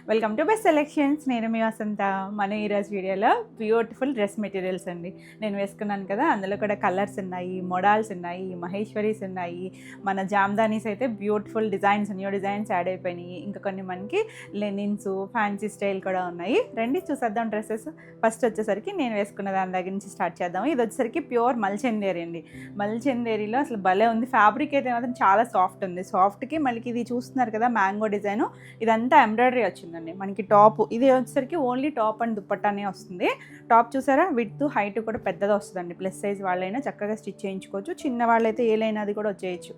Welcome to best selections. నేను మీ వసంత. మన ఈరోజు వీడియోలో బ్యూటిఫుల్ డ్రెస్ మెటీరియల్స్ అండి నేను వేసుకున్నాను కదా. అందులో కూడా కలర్స్ ఉన్నాయి, మోడల్స్ ఉన్నాయి, మహేశ్వరీస్ ఉన్నాయి, మన జామ్దానీస్ అయితే beautiful designs, new designs add అయిపోయినాయి. ఇంకా కొన్ని మనకి లెనిన్స్, ఫ్యాన్సీ స్టైల్ కూడా ఉన్నాయి. రండి చూసేద్దాం డ్రెస్సెస్. ఫస్ట్ వచ్చేసరికి నేను వేసుకున్న దాని దగ్గర నుంచి స్టార్ట్ చేద్దాము. ఇది వచ్చేసరికి ప్యూర్ మల్చందేరి అండి. మల్చందేరిలో అసలు భలే ఉంది. ఫ్యాబ్రిక్ అయితే మాత్రం చాలా సాఫ్ట్ ఉంది. సాఫ్ట్కి మళ్ళీ ఇది చూస్తున్నారు కదా మ్యాంగో డిజైన్, ఇదంతా ఎంబ్రాయిడరీ వచ్చిందండి. మనకి టాప్ ఇది వచ్చేసరికి ఓన్లీ టాప్ అండ్ దుప్పట్టానే వస్తుంది. టాప్ చూసారా, విడ్త్ హైట్ కూడా పెద్దగా వస్తుందండి. ప్లస్ సైజ్ వాళ్ళైనా చక్కగా స్టిచ్ చేయించుకోవచ్చు. చిన్న వాళ్ళైతే ఏలైనా అది కూడా వచ్చేయచ్చు.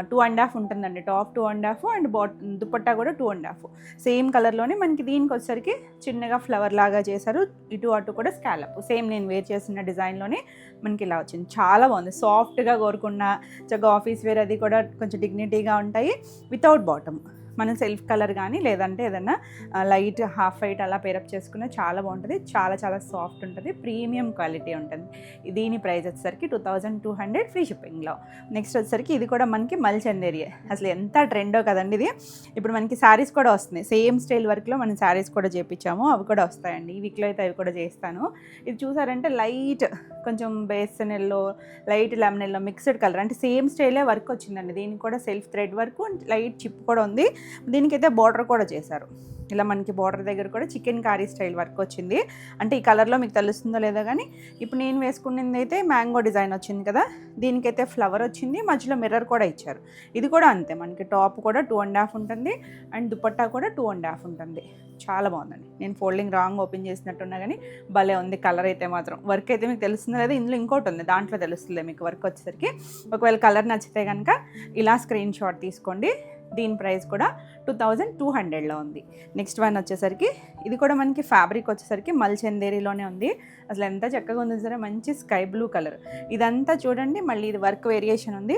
2.5 ఉంటుందండి టాప్, 2.5 అండ్ దుప్పట్టా కూడా 2.5 సేమ్ కలర్లోనే. మనకి దీనికి వచ్చేసరికి చిన్నగా ఫ్లవర్ లాగా చేశారు. ఇటు అటు కూడా స్కాలప్ సేమ్ నేను వేర్ చేసిన డిజైన్లోనే మనకి ఇలా వచ్చింది. చాలా బాగుంది. సాఫ్ట్గా కోరుకున్న చక్కగా ఆఫీస్ వేర్ అది కూడా కొంచెం డిగ్నిటీగా ఉంటాయి. వితౌట్ బాటమ్ మనం సెల్ఫ్ కలర్ కానీ లేదంటే ఏదన్నా లైట్ హాఫ్ వైట్ అలా పేరప్ చేసుకున్న చాలా బాగుంటుంది. చాలా చాలా సాఫ్ట్ ఉంటుంది. ప్రీమియం క్వాలిటీ ఉంటుంది. దీని ప్రైస్ వచ్చేసరికి 2200 ఫ్రీ షిప్పింగ్లో. నెక్స్ట్ వచ్చేసరికి ఇది కూడా మనకి మల్చందేరి. అసలు ఎంత ట్రెండో కదండి ఇది. ఇప్పుడు మనకి శారీస్ కూడా వస్తున్నాయి. సేమ్ స్టైల్ వర్క్లో మనం శారీస్ కూడా చేయించాము, అవి కూడా వస్తాయండి. ఈ వీక్లో అయితే అవి కూడా చేస్తాను. ఇది చూసారంటే లైట్ కొంచెం besan yellow, light lemon yellow mixed colour, అంటే సేమ్ స్టైలే వర్క్ వచ్చిందండి. దీనికి కూడా self thread work, light chip కూడా ఉంది. దీనికైతే బార్డర్ కూడా చేశారు. ఇలా మనకి బార్డర్ దగ్గర కూడా చికెన్ కారీ స్టైల్ వర్క్ వచ్చింది. అంటే ఈ కలర్లో మీకు తెలుస్తుందో లేదో కానీ ఇప్పుడు నేను వేసుకున్నది అయితే మ్యాంగో డిజైన్ వచ్చింది కదా. దీనికైతే ఫ్లవర్ వచ్చింది, మధ్యలో మిర్రర్ కూడా ఇచ్చారు. ఇది కూడా అంతే. మనకి టాప్ కూడా 2.5 ఉంటుంది అండ్ దుపట్టా కూడా 2.5 ఉంటుంది. చాలా బాగుందండి. నేను ఫోల్డింగ్ రాంగ్ ఓపెన్ చేసినట్టున్నా కానీ భలే ఉంది. కలర్ అయితే మాత్రం వర్క్ అయితే మీకు తెలుస్తుందో లేదా, ఇందులో ఇంకోటి ఉంది దాంట్లో తెలుస్తుంది మీకు వర్క్ వచ్చేసరికి. ఒకవేళ కలర్ నచ్చితే కనుక ఇలా స్క్రీన్ షాట్ తీసుకోండి. దీని ప్రైస్ కూడా 2200లో ఉంది. నెక్స్ట్ వన్ వచ్చేసరికి ఇది కూడా మనకి ఫ్యాబ్రిక్ వచ్చేసరికి మల్చందేరిలోనే ఉంది. అసలు ఎంత చక్కగా ఉంది సరే, మంచి స్కై బ్లూ కలర్. ఇదంతా చూడండి, మళ్ళీ ఇది వర్క్ వేరియేషన్ ఉంది.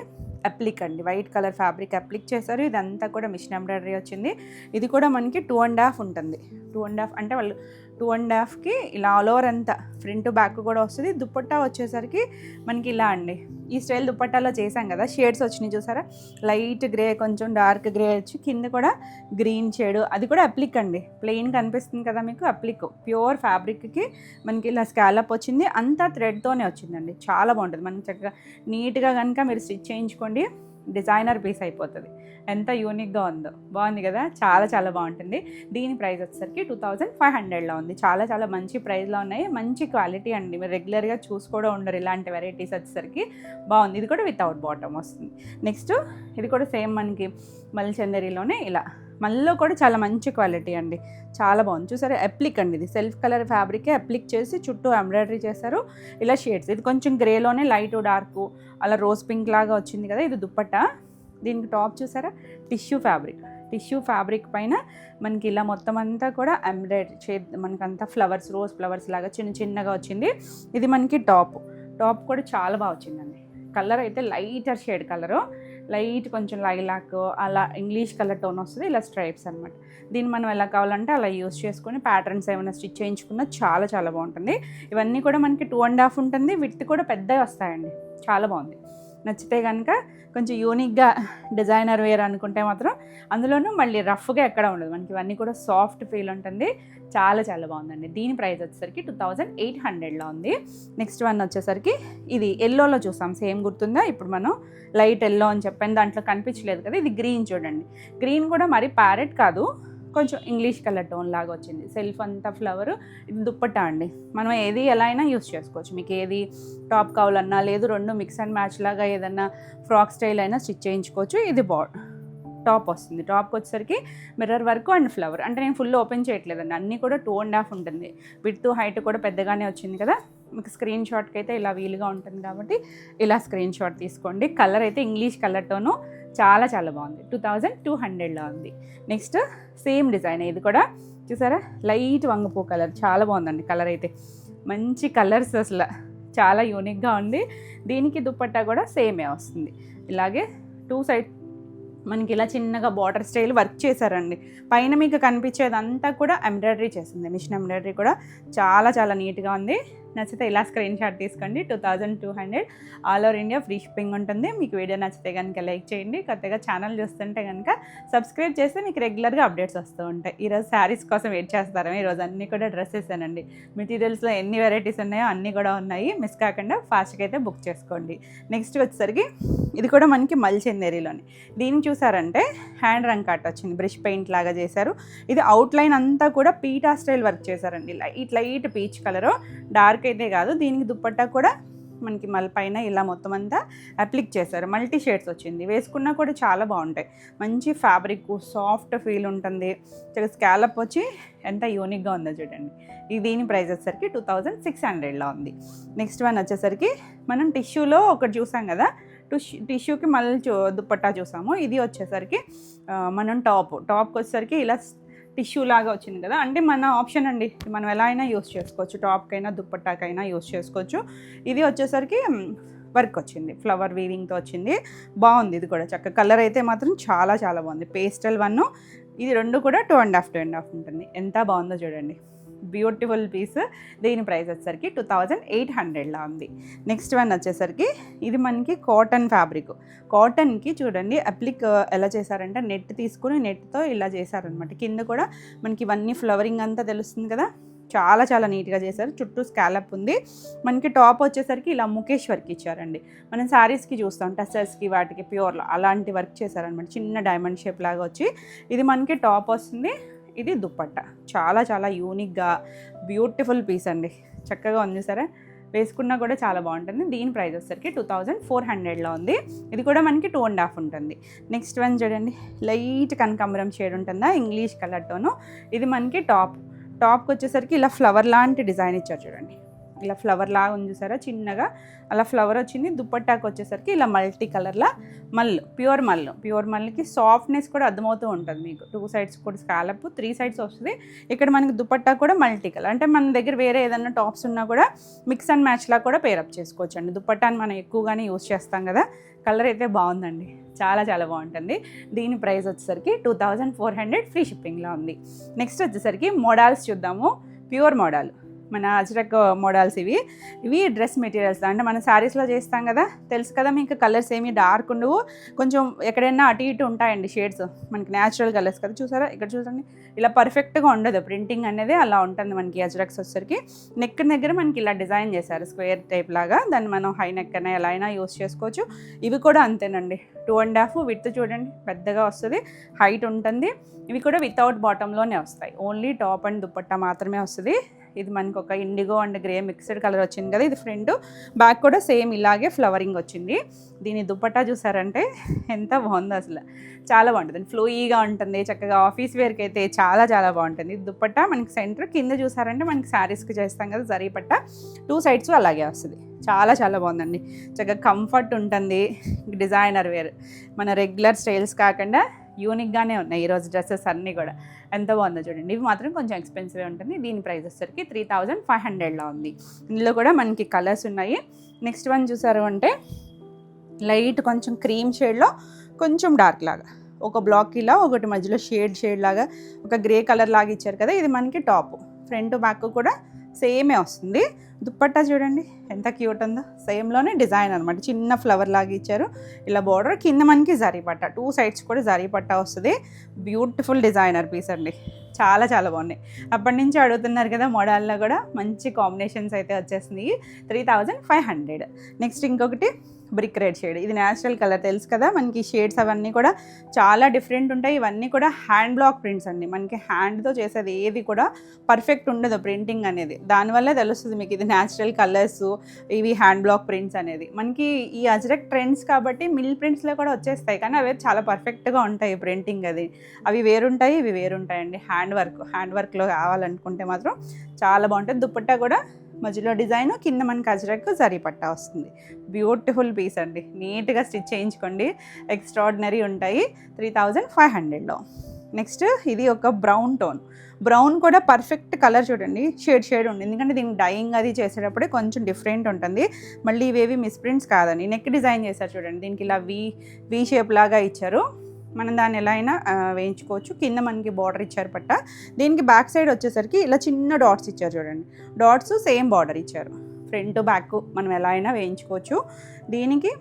అప్లిక్ అండి, వైట్ కలర్ ఫ్యాబ్రిక్ అప్లిక్ చేశారు. ఇదంతా కూడా మిషన్ ఎంబ్రాయిడరీ వచ్చింది. ఇది కూడా మనకి 2.5 ఉంటుంది. 2.5 అంటే వాళ్ళు 2.5కి ఇలా ఆల్ ఓవర్ అంతా ఫ్రంట్ బ్యాక్ కూడా వస్తుంది. దుపట్టా వచ్చేసరికి మనకి ఇలా అండి. ఈ స్టైల్ దుపట్టాలో చేసాం కదా, షేడ్స్ వచ్చినాయి చూసారా. లైట్ గ్రే, కొంచెం డార్క్ గ్రే వచ్చి కింద కూడా గ్రీన్ షేడ్, అది కూడా అప్లిక్ అండి. ప్లెయిన్ కనిపిస్తుంది కదా మీకు, అప్లిక్ ప్యూర్ ఫ్యాబ్రిక్కి మనకి ఇలా స్కాలప్ వచ్చింది. అంతా థ్రెడ్తోనే వచ్చిందండి. చాలా బాగుంటుంది. మనకి చక్కగా నీట్గా కనుక మీరు స్టిచ్ చేయించుకోండి, డిజైనర్ పీస్ అయిపోతుంది. ఎంత యూనిక్గా ఉందో, బాగుంది కదా. చాలా చాలా బాగుంటుంది. దీని ప్రైస్ వచ్చేసరికి 2500లో ఉంది. చాలా చాలా మంచి ప్రైస్లో ఉన్నాయి. మంచి క్వాలిటీ అండి. మీరు రెగ్యులర్గా చూసి కూడా ఉండరు ఇలాంటి వెరైటీస్ వచ్చేసరికి. బాగుంది. ఇది కూడా వితౌట్ బాటమ్ వస్తుంది. నెక్స్ట్ ఇది కూడా సేమ్ మనకి మల్చందేరిలోనే ఇలా, మళ్ళీ కూడా చాలా మంచి క్వాలిటీ అండి. చాలా బాగుంది. చూసారా, అప్లిక్ అండి. ఇది సెల్ఫ్ కలర్ ఫ్యాబ్రికే అప్లిక్ చేసి చుట్టూ ఎంబ్రాయిడరీ చేశారు. ఇలా షేడ్స్, ఇది కొంచెం గ్రేలోనే లైట్ డార్క్ అలా రోజ్ పింక్ లాగా వచ్చింది కదా. ఇది దుపట్టా. దీనికి టాప్ చూసారా, టిష్యూ ఫ్యాబ్రిక్ పైన మనకి ఇలా మొత్తం అంతా కూడా ఎంబ్రాయిడరీ మనకంతా ఫ్లవర్స్, రోజ్ ఫ్లవర్స్ లాగా చిన్న చిన్నగా వచ్చింది. ఇది మనకి టాప్ కూడా చాలా బాగా వచ్చిందండి. కలర్ అయితే లైటర్ షేడ్ కలరు, లైట్ కొంచెం లైలాక్ అలా ఇంగ్లీష్ కలర్ టోన్ వస్తుంది. ఇలా స్ట్రైప్స్ అనమాట. దీన్ని మనం ఎలా కావాలంటే అలా యూస్ చేసుకొని ప్యాటర్న్స్ ఏమైనా స్టిచ్ చేయించుకున్నా చాలా చాలా బాగుంటుంది. ఇవన్నీ కూడా మనకి 2.5 ఉంటుంది. విడ్త్ కూడా పెద్దగా వస్తాయండి. చాలా బాగుంది. నచ్చితే కనుక కొంచెం యూనిక్గా డిజైనర్ వేర్ అనుకుంటే మాత్రం అందులోనూ మళ్ళీ రఫ్గా ఎక్కడ ఉండదు. మనకి ఇవన్నీ కూడా సాఫ్ట్ ఫీల్ ఉంటుంది. చాలా చాలా బాగుందండి. దీని ప్రైస్ వచ్చేసరికి 2800లో ఉంది. నెక్స్ట్ వన్ వచ్చేసరికి ఇది ఎల్లోలో చూసాం, సేమ్ గుర్తుందా. ఇప్పుడు మనం లైట్ ఎల్లో అని చెప్పాను, దాంట్లో కనిపించలేదు కదా. ఇది గ్రీన్ చూడండి. గ్రీన్ కూడా మరి ప్యారెట్ కాదు, కొంచెం ఇంగ్లీష్ కలర్ టోన్ లాగా వచ్చింది. సెల్ఫ్ అంతా ఫ్లవర్. ఇది దుప్పట్టా అండి. మనం ఏది ఎలా అయినా యూస్ చేసుకోవచ్చు. మీకు ఏది టాప్ కావాలన్నా, లేదు రెండు మిక్స్ అండ్ మ్యాచ్ లాగా ఏదన్నా ఫ్రాక్ స్టైల్ అయినా స్టిచ్ చేయించుకోవచ్చు. ఇది టాప్ వస్తుంది. టాప్కి వచ్చేసరికి మిర్రర్ వర్క్ అండ్ ఫ్లవర్. అంటే నేను ఫుల్ ఓపెన్ చేయట్లేదండి, అన్నీ కూడా 2.5 ఉంటుంది. విడ్త్ హైట్ కూడా పెద్దగానే వచ్చింది కదా. మీకు స్క్రీన్ షాట్కి అయితే ఇలా వీలుగా ఉంటుంది కాబట్టి ఇలా స్క్రీన్ షాట్ తీసుకోండి. కలర్ అయితే ఇంగ్లీష్ కలర్తోనూ చాలా చాలా బాగుంది. 2200లో ఉంది. నెక్స్ట్ సేమ్ డిజైన్, ఇది కూడా చూసారా, లైట్ వంగపూ కలర్. చాలా బాగుందండి కలర్ అయితే. మంచి కలర్స్, అసలు చాలా యూనిక్గా ఉంది. దీనికి దుపట్టా కూడా సేమే వస్తుంది. ఇలాగే 2 సైడ్ మనకి ఇలా చిన్నగా బార్డర్ స్టైల్ వర్క్ చేశారండి. పైన మీకు కనిపించేదంతా కూడా ఎంబ్రాయిడరీ చేసింది. మిషన్ ఎంబ్రాయిడరీ కూడా చాలా చాలా నీట్గా ఉంది. నచ్చితే ఇలా స్క్రీన్ షాట్ తీసుకోండి. 2200 all over India free shipping ఉంటుంది. మీకు వీడియో నచ్చితే కనుక లైక్ చేయండి. కొత్తగా ఛానల్ చూస్తుంటే కనుక సబ్స్క్రైబ్ చేస్తే మీకు రెగ్యులర్గా అప్డేట్స్ వస్తూ ఉంటాయి. ఈరోజు శారీస్ కోసం వెయిట్ చేస్తారా? ఈరోజు అన్నీ కూడా డ్రెస్సెస్ అనండి. మెటీరియల్స్లో ఎన్ని వెరైటీస్ ఉన్నాయో అన్నీ కూడా ఉన్నాయి. మిస్ కాకుండా ఫాస్ట్గా అయితే బుక్ చేసుకోండి. నెక్స్ట్ వచ్చేసరికి ఇది కూడా మనకి మల్చెందేరిలోని. దీన్ని చూసారంటే హ్యాండ్ రంకాట్ వచ్చింది, బ్రష్ పెయింట్ లాగా చేశారు. ఇది అవుట్లైన్ అంతా కూడా పీటా స్టైల్ వర్క్ చేశారండి. లైట్ పీచ్ కలరు, డార్క్ అయితే కాదు. దీనికి దుప్పట్టా కూడా మనకి పైన ఇలా మొత్తం అంతా అప్లిక్ చేశారు. మల్టీ షేడ్స్ వచ్చింది. వేసుకున్నా కూడా చాలా బాగుంటాయి. మంచి ఫ్యాబ్రిక్, సాఫ్ట్ ఫీల్ ఉంటుంది. స్కాలప్ వచ్చి ఎంత యూనిక్గా ఉందో చూడండి. దీని ప్రైస్ వచ్చేసరికి 2600లో ఉంది. నెక్స్ట్ వన్ వచ్చేసరికి మనం టిష్యూలో ఒకటి చూసాం కదా, టిష్యూకి మళ్ళీ దుప్పట్టా చూసాము. ఇది వచ్చేసరికి మనం టాప్కి వచ్చేసరికి ఇలా టిష్యూ లాగా వచ్చింది కదా, అంటే మన ఆప్షన్ అండి. మనం ఎలా అయినా యూస్ చేసుకోవచ్చు, టాప్కైనా దుప్పట్టాకైనా యూస్ చేసుకోవచ్చు. ఇది వచ్చేసరికి వర్క్ వచ్చింది, ఫ్లవర్ వీవింగ్తో వచ్చింది. బాగుంది. ఇది కూడా చక్కగా కలర్ అయితే మాత్రం చాలా చాలా బాగుంది. పేస్టల్ 1, ఇది 2 కూడా 2.5 ఉంటుంది. ఎంత బాగుందో చూడండి. Beautiful piece. దీని ప్రైస్ వచ్చేసరికి 2800లో ఉంది. నెక్స్ట్ వన్ వచ్చేసరికి ఇది మనకి కాటన్ ఫ్యాబ్రిక్. కాటన్కి చూడండి అప్లిక్ ఎలా చేశారంటే నెట్ తీసుకుని నెట్తో ఇలా చేశారనమాట. కింద కూడా మనకి ఇవన్నీ ఫ్లవరింగ్ అంతా తెలుస్తుంది కదా, చాలా చాలా నీట్గా చేశారు. చుట్టూ స్కాలప్ ఉంది. మనకి టాప్ వచ్చేసరికి ఇలా ముఖేష్ వర్క్ ఇచ్చారండి. మనం శారీస్కి చూస్తాం, టసర్స్కి వాటికి ప్యూర్లో అలాంటి వర్క్ చేశారనమాట. చిన్న డైమండ్ షేప్ లాగా వచ్చి ఇది మనకి టాప్ వస్తుంది. ఇది దుప్పట్టా. చాలా చాలా యూనిక్గా బ్యూటిఫుల్ పీస్ అండి. చక్కగా ఉంది సరే, వేసుకున్నా కూడా చాలా బాగుంటుంది. దీని ప్రైస్ వచ్చేసరికి 2400లో ఉంది. ఇది కూడా మనకి 2.5 ఉంటుంది. నెక్స్ట్ వన్ చూడండి, లైట్ కనకాంబరం షేడ్ ఉంటుందా, ఇంగ్లీష్ కలర్తోను. ఇది మనకి టాప్కి వచ్చేసరికి ఇలా ఫ్లవర్ లాంటి డిజైన్ ఇచ్చారు చూడండి. ఇలా ఫ్లవర్ లాగా ఉంది చూసారా, చిన్నగా అలా ఫ్లవర్ వచ్చింది. దుప్పట్టాకి వచ్చేసరికి ఇలా మల్టీ కలర్లా ప్యూర్ మల్లుకి సాఫ్ట్నెస్ కూడా అర్థమవుతూ ఉంటుంది మీకు. 2 సైడ్స్ కూడా స్కాలప్, 3 సైడ్స్ వస్తుంది. ఇక్కడ మనకి దుప్పట్టా కూడా మల్టీ కలర్, అంటే మన దగ్గర వేరే ఏదైనా టాప్స్ ఉన్నా కూడా మిక్స్ అండ్ మ్యాచ్ లా కూడా పేరప్ చేసుకోవచ్చు అండి. దుప్పట్టాని మనం ఎక్కువగానే యూస్ చేస్తాం కదా. కలర్ అయితే బాగుందండి, చాలా చాలా బాగుంటుంది. దీని ప్రైస్ వచ్చేసరికి 2400 ఫ్రీ షిప్పింగ్లో ఉంది. నెక్స్ట్ వచ్చేసరికి మోడల్స్ చూద్దాము. ప్యూర్ మోడల్, మన అజ్రక్ మోడల్స్. ఇవి డ్రెస్ మెటీరియల్స్, అంటే మన శారీస్లో చేస్తాం కదా, తెలుసు కదా మీకు. కలర్స్ ఏమి డార్క్ ఉండవు, కొంచెం ఎక్కడైనా అటు ఇటు ఉంటాయండి షేడ్స్. మనకి న్యాచురల్ కలర్స్ కదా. చూసారా ఇక్కడ చూడండి, ఇలా పర్ఫెక్ట్గా ఉండదు ప్రింటింగ్ అనేది, అలా ఉంటుంది మనకి. అజ్రక్స్ వచ్చేసరికి నెక్ దగ్గర మనకి ఇలా డిజైన్ చేశారు స్క్వేర్ టైప్ లాగా. దాన్ని మనం హై నెక్ అయినా ఎలా అయినా యూస్ చేసుకోవచ్చు. ఇవి కూడా అంతేనండి, 2.5 విడ్త్ చూడండి, పెద్దగా వస్తుంది, హైట్ ఉంటుంది. ఇవి కూడా వితౌట్ బాటంలోనే వస్తాయి, ఓన్లీ టాప్ అండ్ దుప్పట్టా మాత్రమే వస్తుంది. ఇది మనకు ఒక IndiGo and grey mixed colour వచ్చింది కదా. ఇది ఫ్రంట్ బ్యాక్ కూడా సేమ్ ఇలాగే ఫ్లవరింగ్ వచ్చింది. దీని దుప్పట్టా చూసారంటే ఎంత బాగుందో అసలు, చాలా బాగుంటుంది. ఫ్లోయీగా ఉంటుంది, చక్కగా ఆఫీస్ వేర్కి అయితే చాలా చాలా బాగుంటుంది. దుప్పట్టా మనకి సెంటర్ కింద చూసారంటే మనకి శారీస్కి చేస్తాం కదా జరీ పట్ట, 2 సైడ్స్ అలాగే వస్తుంది. చాలా చాలా బాగుందండి. చక్కగా కంఫర్ట్ ఉంటుంది. డిజైనర్ వేర్, మన రెగ్యులర్ స్టైల్స్ కాకుండా యూనిక్గానే ఉన్నాయి ఈరోజు డ్రెస్సెస్ అన్నీ కూడా. ఎంత బాగుందో చూడండి. ఇవి మాత్రం కొంచెం ఎక్స్పెన్సివ్ ఉంటుంది. దీని ప్రైస్ వచ్చేసరికి 3500లో ఉంది. ఇందులో కూడా మనకి కలర్స్ ఉన్నాయి. నెక్స్ట్ వన్ చూసారు అంటే లైట్ కొంచెం క్రీమ్ షేడ్లో కొంచెం డార్క్ లాగా, ఒక బ్లాక్ ఇలా ఒకటి మధ్యలో షేడ్ లాగా ఒక గ్రే కలర్ లాగా ఇచ్చారు కదా. ఇది మనకి టాప్, ఫ్రంట్ బ్యాక్ కూడా సేమే వస్తుంది. దుప్పట్టా చూడండి ఎంత క్యూట్ ఉందో, సేమ్లోనే డిజైన్ అనమాట. చిన్న ఫ్లవర్ లాగా ఇచ్చారు, ఇలా బార్డర్ కింద మనకి జరీ పట్ట, 2 సైడ్స్ కూడా జరీ పట్ట వస్తుంది. బ్యూటిఫుల్ డిజైనర్ పీస్ అండి, చాలా చాలా బాగున్నాయి. అప్పటి నుంచి అడుగుతున్నారు కదా, మోడల్లో కూడా మంచి కాంబినేషన్స్ అయితే వచ్చేసింది. 3500. నెక్స్ట్ ఇంకొకటి బ్రిక్ రెడ్ షేడ్. ఇది న్యాచురల్ కలర్ తెలుసు కదా మనకి. షేడ్స్ అవన్నీ కూడా చాలా డిఫరెంట్ ఉంటాయి. ఇవన్నీ కూడా హ్యాండ్ బ్లాక్ ప్రింట్స్ అండి. మనకి హ్యాండ్తో చేసేది ఏది కూడా పర్ఫెక్ట్ ఉండదు ప్రింటింగ్ అనేది. దానివల్లే తెలుస్తుంది మీకు ఇది న్యాచురల్ కలర్స్, ఇవి హ్యాండ్ బ్లాక్ ప్రింట్స్ అనేది. మనకి ఈ అజ్రక్ ట్రెండ్స్ కాబట్టి మిల్ ప్రింట్స్లో కూడా వచ్చేస్తాయి, కానీ అవి చాలా పర్ఫెక్ట్గా ఉంటాయి ప్రింటింగ్ అది. అవి వేరుంటాయి, ఇవి వేరుంటాయండి. హ్యాండ్ వర్క్లో కావాలనుకుంటే మాత్రం చాలా బాగుంటుంది. దుప్పట్టా కూడా మధ్యలో డిజైన్, కింద మనకి అజ్రక్ జరీ పట్టా వస్తుంది. బ్యూటిఫుల్ పీస్ అండి, నీట్గా స్టిచ్ చేయించుకోండి, ఎక్స్ట్రాడినరీ ఉంటాయి. 3500లో. నెక్స్ట్ ఇది ఒక బ్రౌన్ టోన్. బ్రౌన్ కూడా పర్ఫెక్ట్ కలర్ చూడండి, షేడ్ ఉంది. ఎందుకంటే దీనికి డైయింగ్ అది చేసేటప్పుడే కొంచెం డిఫరెంట్ ఉంటుంది. మళ్ళీ ఇవేవి మిస్ప్రింట్స్ కాదండి. నెక్ డిజైన్ చేశారు చూడండి, దీనికి ఇలా వి షేప్ లాగా ఇచ్చారు. మనం దాన్ని ఎలా అయినా వేయించుకోవచ్చు. కింద మనకి బార్డర్ ఇచ్చారు పట్ట. దీనికి బ్యాక్ సైడ్ వచ్చేసరికి ఇలా చిన్న డాట్స్ ఇచ్చారు చూడండి, డాట్స్ సేమ్ బార్డర్ ఇచ్చారు. ఫ్రంట్ బ్యాక్ మనం ఎలా అయినా వేయించుకోవచ్చు. దీనికి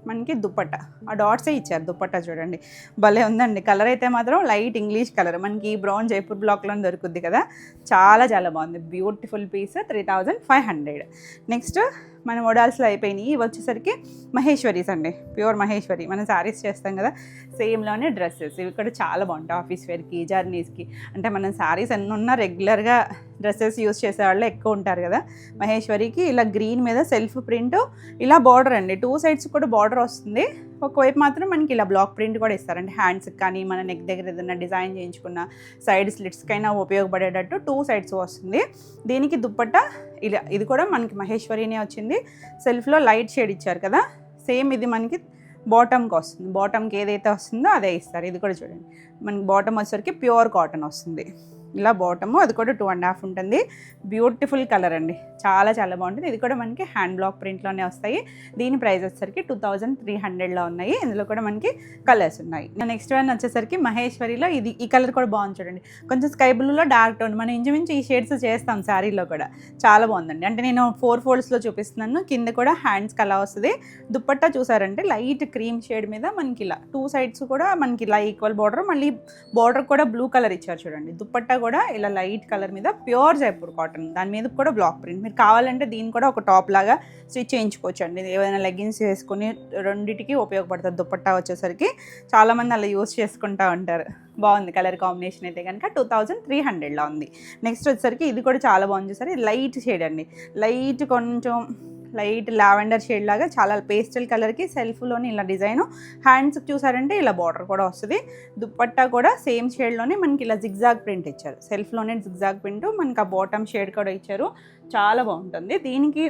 మనకి దుపట్టా ఆ డాట్సే ఇచ్చారు. దుపట్టా చూడండి భలే ఉందండి. కలర్ అయితే మాత్రం లైట్ ఇంగ్లీష్ కలర్, మనకి బ్రౌన్ జైపూర్ బ్లాక్లో దొరుకుద్ది కదా, చాలా చాలా బాగుంది. Beautiful piece, 3500. నెక్స్ట్ మన మోడల్స్లో అయిపోయినాయి. ఇవి వచ్చేసరికి మహేశ్వరీస్ అండి, ప్యూర్ మహేశ్వరి. మనం శారీస్ చేస్తాం కదా సేమ్లోనే డ్రెస్సెస్. ఇవి కూడా చాలా బాగుంటాయి ఆఫీస్ వేర్కి, జర్నీస్కి. అంటే మనం శారీస్ ఎన్ని ఉన్నా రెగ్యులర్గా డ్రెస్సెస్ యూస్ చేసేవాళ్ళు ఎక్కువ ఉంటారు కదా. మహేశ్వరికి ఇలా గ్రీన్ మీద సెల్ఫ్ ప్రింట్, ఇలా బార్డర్ అండి, 2 సైడ్స్ కూడా బార్డర్ వస్తుంది. ఒకవైపు మాత్రం మనకి ఇలా బ్లాక్ ప్రింట్ కూడా ఇస్తారు. అంటే హ్యాండ్స్కి కానీ మన నెక్ దగ్గర ఏదైనా డిజైన్ చేయించుకున్న సైడ్ స్లిట్స్కైనా ఉపయోగపడేటట్టు 2 సైడ్స్ వస్తుంది. దీనికి దుపట్టా ఇలా, ఇది కూడా మనకి మహేశ్వరినే వచ్చింది. సెల్ఫ్లో లైట్ షేడ్ ఇచ్చారు కదా, సేమ్ ఇది మనకి బాటమ్కి వస్తుంది. బాటమ్కి ఏదైతే వస్తుందో అదే ఇస్తారు. ఇది కూడా చూడండి మనకి బాటమ్ వచ్చేసరికి ప్యూర్ కాటన్ వస్తుంది. ఇలా బాటము, అది కూడా 2.5 ఉంటుంది. బ్యూటిఫుల్ కలర్ అండి, చాలా చాలా బాగుంటుంది. ఇది కూడా మనకి హ్యాండ్ బ్లాక్ ప్రింట్లోనే వస్తాయి. దీని ప్రైస్ వచ్చేసరికి 2300లో ఉన్నాయి. ఇందులో కూడా మనకి కలర్స్ ఉన్నాయి. నెక్స్ట్ వన్ వచ్చేసరికి మహేశ్వరిలో ఇది, ఈ కలర్ కూడా బాగుంది చూడండి, కొంచెం స్కై బ్లూలో డార్క్ టోన్. మనం ఇంచుమించు ఈ షేడ్స్ చేస్తాం శారీలో కూడా, చాలా బాగుందండి. అంటే నేను 4 ఫోల్డ్స్లో చూపిస్తున్నాను. కింద కూడా హ్యాండ్స్కి అలా వస్తుంది. దుపట్టా చూసారంటే లైట్ క్రీమ్ షేడ్ మీద మనకి ఇలా 2 సైడ్స్ కూడా మనకి ఇలా ఈక్వల్ బార్డర్, మళ్ళీ బార్డర్ కూడా బ్లూ కలర్ ఇచ్చారు చూడండి. దుపట్టా కూడా ఇలా లైట్ కలర్ మీద ప్యూర్ జైపూర్ కాటన్, దాని మీద కూడా బ్లాక్ ప్రింట్. మీరు కావాలంటే దీన్ని కూడా ఒక టాప్ లాగా స్టిచ్ చేయించుకోవచ్చు అండి. ఏదైనా లెగ్గిన్స్ వేసుకుని రెండింటికి ఉపయోగపడుతుంది. దుపట్టా వచ్చేసరికి చాలామంది అలా యూస్ చేసుకుంటూ ఉంటారు. బాగుంది కలర్ కాంబినేషన్ అయితే కనుక 2300లో ఉంది. నెక్స్ట్ వచ్చేసరికి ఇది కూడా చాలా బాగుంది చూసారు, లైట్ షేడ్ అండి, లైట్ కొంచెం లైట్ లావెండర్ షేడ్ లాగా, చాలా పేస్టల్ కలర్కి సెల్ఫ్లోని ఇలా డిజైన్. హ్యాండ్స్ చూసారంటే ఇలా బార్డర్ కూడా వస్తుంది. దుపట్టా కూడా సేమ్ షేడ్లోనే మనకి ఇలా జిగ్జాగ్ ప్రింట్ ఇచ్చారు. సెల్ఫ్లోనే జిగ్జాగ్ ప్రింట్, మనకి ఆ బాటమ్ షేడ్ కూడా ఇచ్చారు. చాలా బాగుంటుంది. దీనికి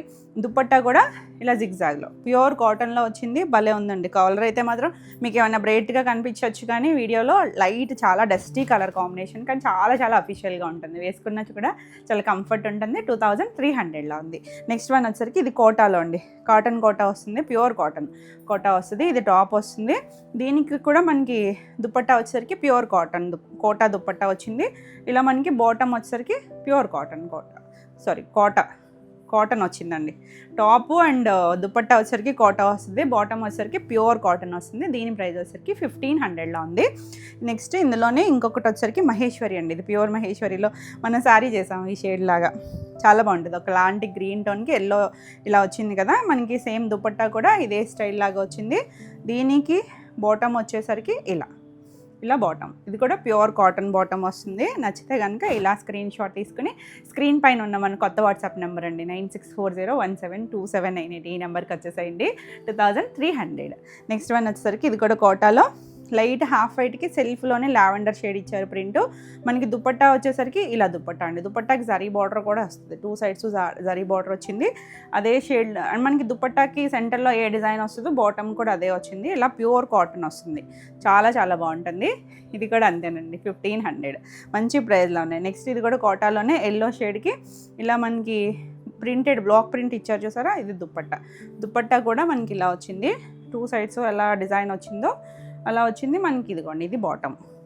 దుపట్టా కూడా ఇలా జిగ్జాగ్లో ప్యూర్ కాటన్లో వచ్చింది. భలే ఉందండి. కలర్ అయితే మాత్రం మీకు ఏమైనా బ్రైట్గా కనిపించవచ్చు, కానీ వీడియోలో లైట్ చాలా డస్టీ కలర్ కాంబినేషన్, కానీ చాలా చాలా అఫీషియల్గా ఉంటుంది. వేసుకున్నట్టు కూడా చాలా కంఫర్ట్ ఉంటుంది. 2300లో ఉంది. నెక్స్ట్ వన్ వచ్చేసరికి ఇది కోటాలో అండి, కాటన్ కోటా వస్తుంది, ప్యూర్ కాటన్ కోటా వస్తుంది. ఇది టాప్ వస్తుంది. దీనికి కూడా మనకి దుపట్టా వచ్చేసరికి ప్యూర్ కాటన్ కోటా దుపట్టా వచ్చింది. ఇలా మనకి బాటమ్ వచ్చేసరికి ప్యూర్ కాటన్ కాటన్ వచ్చిందండి. టాపు అండ్ దుపట్టా వచ్చేసరికి కోటా వస్తుంది, బాటమ్ వచ్చేసరికి ప్యూర్ కాటన్ వస్తుంది. దీని ప్రైస్ వచ్చేసరికి 1500లో ఉంది. నెక్స్ట్ ఇందులోనే ఇంకొకటి వచ్చేసరికి మహేశ్వరి అండి, ఇది ప్యూర్ మహేశ్వరిలో మనం శారీ చేసాము ఈ షేడ్ లాగా, చాలా బాగుంటుంది. ఒకలాంటి గ్రీన్ టోన్కి ఎల్లో ఇలా వచ్చింది కదా, మనకి సేమ్ దుపట్టా కూడా ఇదే స్టైల్ లాగా వచ్చింది. దీనికి బాటమ్ వచ్చేసరికి ఇలా బాటమ్, ఇది కూడా ప్యూర్ కాటన్ బాటమ్ వస్తుంది. నచ్చితే కనుక ఇలా స్క్రీన్ షాట్ తీసుకుని స్క్రీన్ పైన ఉన్న మన కొత్త వాట్సాప్ నెంబర్ అండి 9640172798, ఈ నెంబర్కి వచ్చేసేయండి. 2300. నెక్స్ట్ వన్ వచ్చేసరికి ఇది కూడా కోటాలో లైట్ హాఫ్ వైట్కి సెల్ఫ్లోనే లావెండర్ షేడ్ ఇచ్చారు ప్రింట్. మనకి దుపట్టా వచ్చేసరికి ఇలా దుపట్టా అండి, దుపట్టాకి జరీ బార్డర్ కూడా వస్తుంది. 2 సైడ్స్ జరీ బార్డర్ వచ్చింది. అదే షేడ్ అండ్ మనకి దుపట్టాకి సెంటర్లో ఏ డిజైన్ వస్తుందో బాటమ్ కూడా అదే వచ్చింది. ఇలా ప్యూర్ కాటన్ వస్తుంది, చాలా చాలా బాగుంటుంది. ఇది కూడా అంతేనండి, 1500, మంచి ప్రైస్లో ఉన్నాయి. నెక్స్ట్ ఇది కూడా కోటాలోనే ఎల్లో షేడ్కి ఇలా మనకి ప్రింటెడ్ బ్లాక్ ప్రింట్ ఇచ్చారు చూసారా, ఇది దుపట్టా కూడా మనకి ఇలా వచ్చింది. 2 సైడ్స్ ఎలా డిజైన్ వచ్చిందో అలా వచ్చింది మనకి. ఇదిగోండి, ఇది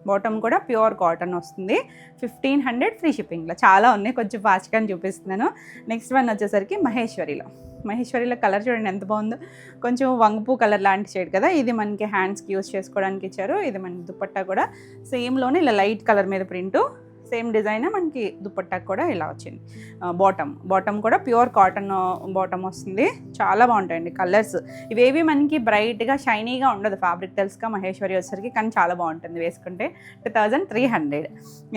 బాటమ్ కూడా ప్యూర్ కాటన్ వస్తుంది. 1500 ఫ్రీ షిప్పింగ్లో. చాలా ఉన్నాయి, కొంచెం ఫాస్ట్గా చూపిస్తున్నాను. నెక్స్ట్ వన్ వచ్చేసరికి మహేశ్వరిలో కలర్ చూడండి ఎంత బాగుందో, కొంచెం వంగపూ కలర్ లాంటి షేడ్ కదా. ఇది మనకి హ్యాండ్స్కి యూస్ చేసుకోవడానికి ఇచ్చారు. ఇది మనకి దుపట్టా కూడా సేమ్లోనే ఇలా లైట్ కలర్ మీద ప్రింటు, సేమ్ డిజైన్ మనకి దుపట్టా కూడా ఇలా వచ్చింది. బాటమ్ కూడా ప్యూర్ కాటన్ బాటమ్ వస్తుంది. చాలా బాగుంటాయండి కలర్స్. ఇవేవి మనకి బ్రైట్గా షైనీగా ఉండదు, ఫ్యాబ్రిక్ తెలుసుగా మహేశ్వరి వచ్చేసరికి, కానీ చాలా బాగుంటుంది వేసుకుంటే. 2300.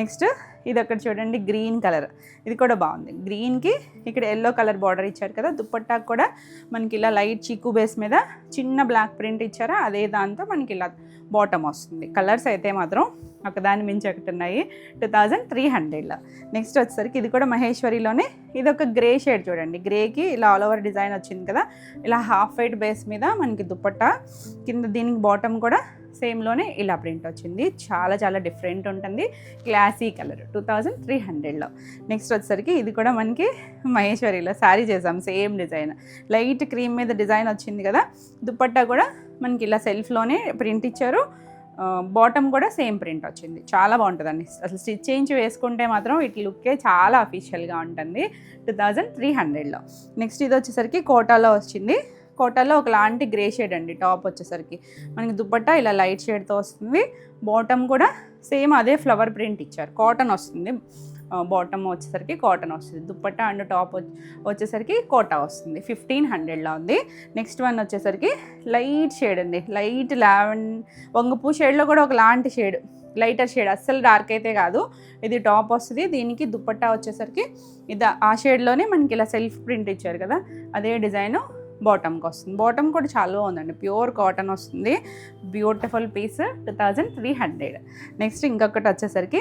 నెక్స్ట్ ఇది ఒకటి చూడండి, గ్రీన్ కలర్, ఇది కూడా బాగుంది. గ్రీన్కి ఇక్కడ ఎల్లో కలర్ బార్డర్ ఇచ్చారు కదా. దుపట్టా కూడా మనకి ఇలా లైట్ చీకు బేస్ మీద చిన్న బ్లాక్ ప్రింట్ ఇచ్చారా, అదే దాంతో మనకి ఇలా బాటమ్ వస్తుంది. కలర్స్ అయితే మాత్రం ఒకదాని మించి ఒకటి ఉన్నాయి. 2300లో. నెక్స్ట్ వచ్చేసరికి ఇది కూడా మహేశ్వరిలోనే, ఇది ఒక గ్రే షేడ్ చూడండి. గ్రేకి ఇలా ఆల్ ఓవర్ డిజైన్ వచ్చింది కదా, ఇలా హాఫ్ వైట్ బేస్ మీద మనకి దుపట్టా, కింద దీనికి బాటమ్ కూడా సేమ్లోనే ఇలా ప్రింట్ వచ్చింది. చాలా చాలా డిఫరెంట్ ఉంటుంది, క్లాసీ కలర్. 2300లో. నెక్స్ట్ వచ్చేసరికి ఇది కూడా మనకి మహేశ్వరిలో శారీ చేసాం, సేమ్ డిజైన్, లైట్ క్రీమ్ మీద డిజైన్ వచ్చింది కదా. దుపట్టా కూడా మనకి ఇలా సెల్ఫ్లోనే ప్రింట్ ఇచ్చారు. బాటమ్ కూడా సేమ్ ప్రింట్ వచ్చింది. చాలా బాగుంటుందండి. అసలు స్టిచ్ చేయించి వేసుకుంటే మాత్రం ఇట్లా లుక్కే చాలా అఫీషియల్గా ఉంటుంది. 2300లో. నెక్స్ట్ ఇది వచ్చేసరికి కోటాలో వచ్చింది. కోటాలో ఒకలాంటి గ్రే షేడ్ అండి. టాప్ వచ్చేసరికి మనకి దుపట్టా ఇలా లైట్ షేడ్తో వస్తుంది. బాటమ్ కూడా సేమ్ అదే ఫ్లవర్ ప్రింట్ ఇచ్చారు. కాటన్ వస్తుంది. బాటమ్ వచ్చేసరికి కాటన్ వస్తుంది. దుపట్టా అండ్ టాప్ వచ్చేసరికి కోటా వస్తుంది. 1500లో ఉంది. నెక్స్ట్ వన్ వచ్చేసరికి లైట్ షేడ్ అండి. లైట్ వంగపూ షేడ్లో కూడా ఒకలాంటి షేడ్, లైటర్ షేడ్, అస్సలు డార్క్ అయితే కాదు. ఇది టాప్ వస్తుంది. దీనికి దుపట్టా వచ్చేసరికి ఇది ఆ షేడ్లోనే మనకి ఇలా సెల్ఫ్ ప్రింట్ ఇచ్చారు కదా, అదే డిజైన్ బాటమ్కి వస్తుంది. బాటమ్ కూడా చాలా బాగుందండి. ప్యూర్ కాటన్ వస్తుంది. Beautiful piece. 2300. నెక్స్ట్ ఇంకొకటి వచ్చేసరికి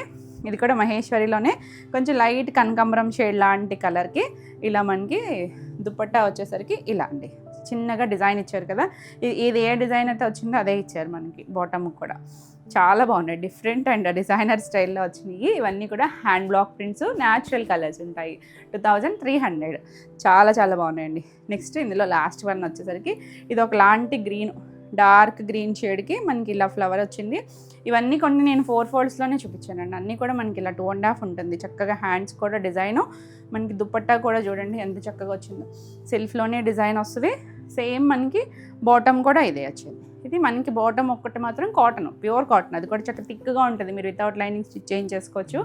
ఇది కూడా మహేశ్వరిలోనే కొంచెం లైట్ కనకాంబరం షేడ్ లాంటి కలర్కి ఇలా మనకి దుపట్టా వచ్చేసరికి ఇలా అండి చిన్నగా డిజైన్ ఇచ్చారు కదా, ఇది ఏ డిజైన్ అయితే వచ్చిందో అదే ఇచ్చారు మనకి బాటమ్కి కూడా. చాలా బాగున్నాయి. డిఫరెంట్ అండ్ డిజైనర్ స్టైల్లో వచ్చినాయి. ఇవన్నీ కూడా hand block prints, natural colours ఉంటాయి. 2300. చాలా చాలా బాగున్నాయండి. నెక్స్ట్ ఇందులో లాస్ట్ వన్ వచ్చేసరికి ఇది ఒకలాంటి గ్రీన్, డార్క్ గ్రీన్ షేడ్కి మనకి ఇలా ఫ్లవర్ వచ్చింది. ఇవన్నీ కొన్ని నేను 4 foldsలోనే చూపించానండి. అన్నీ కూడా మనకి ఇలా 2.5 ఉంటుంది. చక్కగా హ్యాండ్స్ కూడా డిజైను, మనకి దుపట్టా కూడా చూడండి ఎంత చక్కగా వచ్చిందో. సెల్ఫ్లోనే డిజైన్ వస్తుంది. సేమ్ మనకి బాటమ్ కూడా ఇదే వచ్చింది. ఇది మనకి బాటమ్ ఒక్కటి మాత్రం కాటన్, ప్యూర్ కాటన్. అది కూడా చక్కగా థిక్గా ఉంటుంది. మీరు వితౌట్ లైనింగ్ స్టిచ్ చేయించేసుకోవచ్చు.